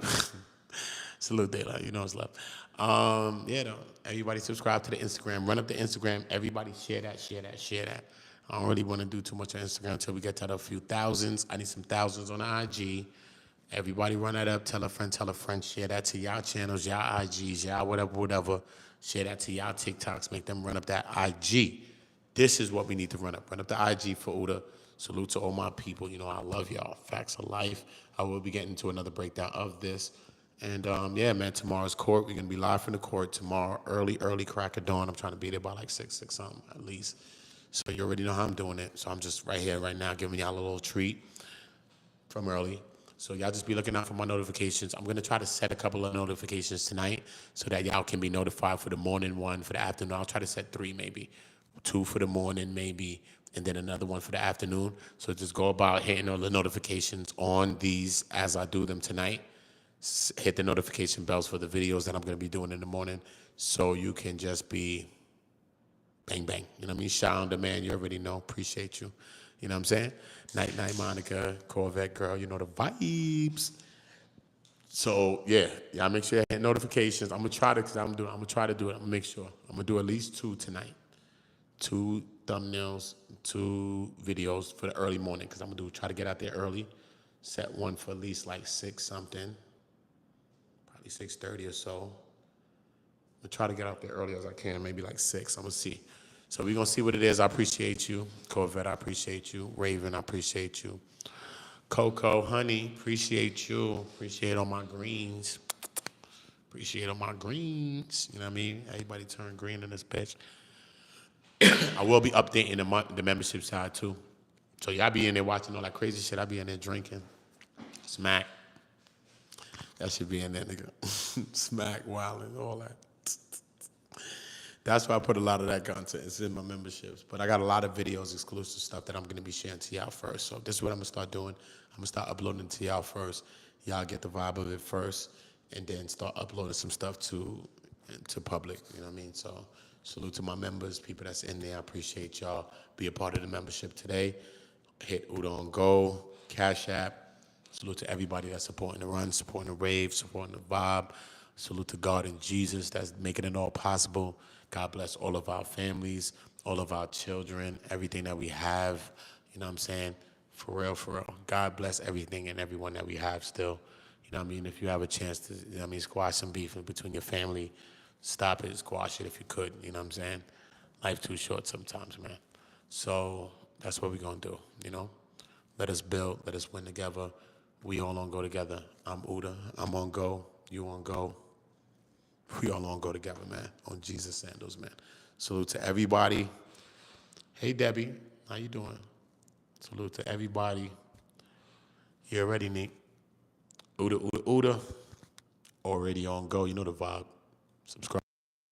Salute Daily, you know it's love. Yeah though, everybody subscribe to the Instagram. Run up the Instagram. Everybody share that. I don't really want to do too much on Instagram until we get to a few thousands. I need some thousands on the IG. Everybody run that up. Tell a friend. Share that to y'all channels, y'all IGs, y'all whatever. Share that to y'all TikToks. Make them run up that IG. This is what we need to run up. Run up the IG for Oota. Salute to all my people. You know, I love y'all. Facts of life. I will be getting to another breakdown of this. And yeah, man, tomorrow's court. We're going to be live from the court tomorrow, early crack of dawn. I'm trying to be there by like 6 something at least. So you already know how I'm doing it. So I'm just right here, right now, giving y'all a little treat from early. So y'all just be looking out for my notifications. I'm going to try to set a couple of notifications tonight so that y'all can be notified for the morning one, for the afternoon. I'll try to set 3 maybe. 2 for the morning maybe, and then another one for the afternoon. So just go about hitting all the notifications on these as I do them tonight. Hit the notification bells for the videos that I'm going to be doing in the morning so you can just be bang, bang. You know what I mean? Shout out to man, you already know. Appreciate you. You know what I'm saying? Night, night, Monica, Corvette girl. You know the vibes. So yeah, y'all make sure you hit notifications. I'm gonna try to, I'm gonna try to do it. I'm gonna make sure. I'm gonna do at least 2 tonight. 2 thumbnails, 2 videos for the early morning because I'm gonna try to get out there early. Set one for at least like 6 something, probably 6:30 or so. I'm gonna try to get out there early as I can, maybe like 6. I'm gonna see. So we're gonna see what it is. I appreciate you. Corvette, I appreciate you. Raven, I appreciate you. Coco, honey, appreciate you. Appreciate all my greens. Appreciate all my greens. You know what I mean? Everybody turn green in this bitch. I will be updating the membership side too. So y'all be in there watching all that crazy shit. I be in there drinking. Smack. That should be in there, nigga. Smack, wilding, all that. That's why I put a lot of that content. It's in my memberships. But I got a lot of videos, exclusive stuff that I'm going to be sharing to y'all first. So this is what I'm going to start doing. I'm going to start uploading to y'all first. Y'all get the vibe of it first. And then start uploading some stuff to public. You know what I mean? So salute to my members, people that's in there. I appreciate y'all. Be a part of the membership today. Hit Ootango, Cash App. Salute to everybody that's supporting the run, supporting the rave, supporting the vibe. Salute to God and Jesus that's making it all possible. God bless all of our families, all of our children, everything that we have. You know what I'm saying? For real, for real. God bless everything and everyone that we have still. You know what I mean? If you have a chance to, you know what I mean, squash some beef in between your family, stop it, squash it if you could. You know what I'm saying? Life too short sometimes, man. So that's what we're going to do, you know? Let us build. Let us win together. We all on go together. I'm Oota. I'm on go. You on go. We all on go together, man. On Jesus sandals, man. Salute to everybody. Hey, Debbie. How you doing? Salute to everybody. You already, Nick. Oota. Already on go. You know the vibe. Subscribe.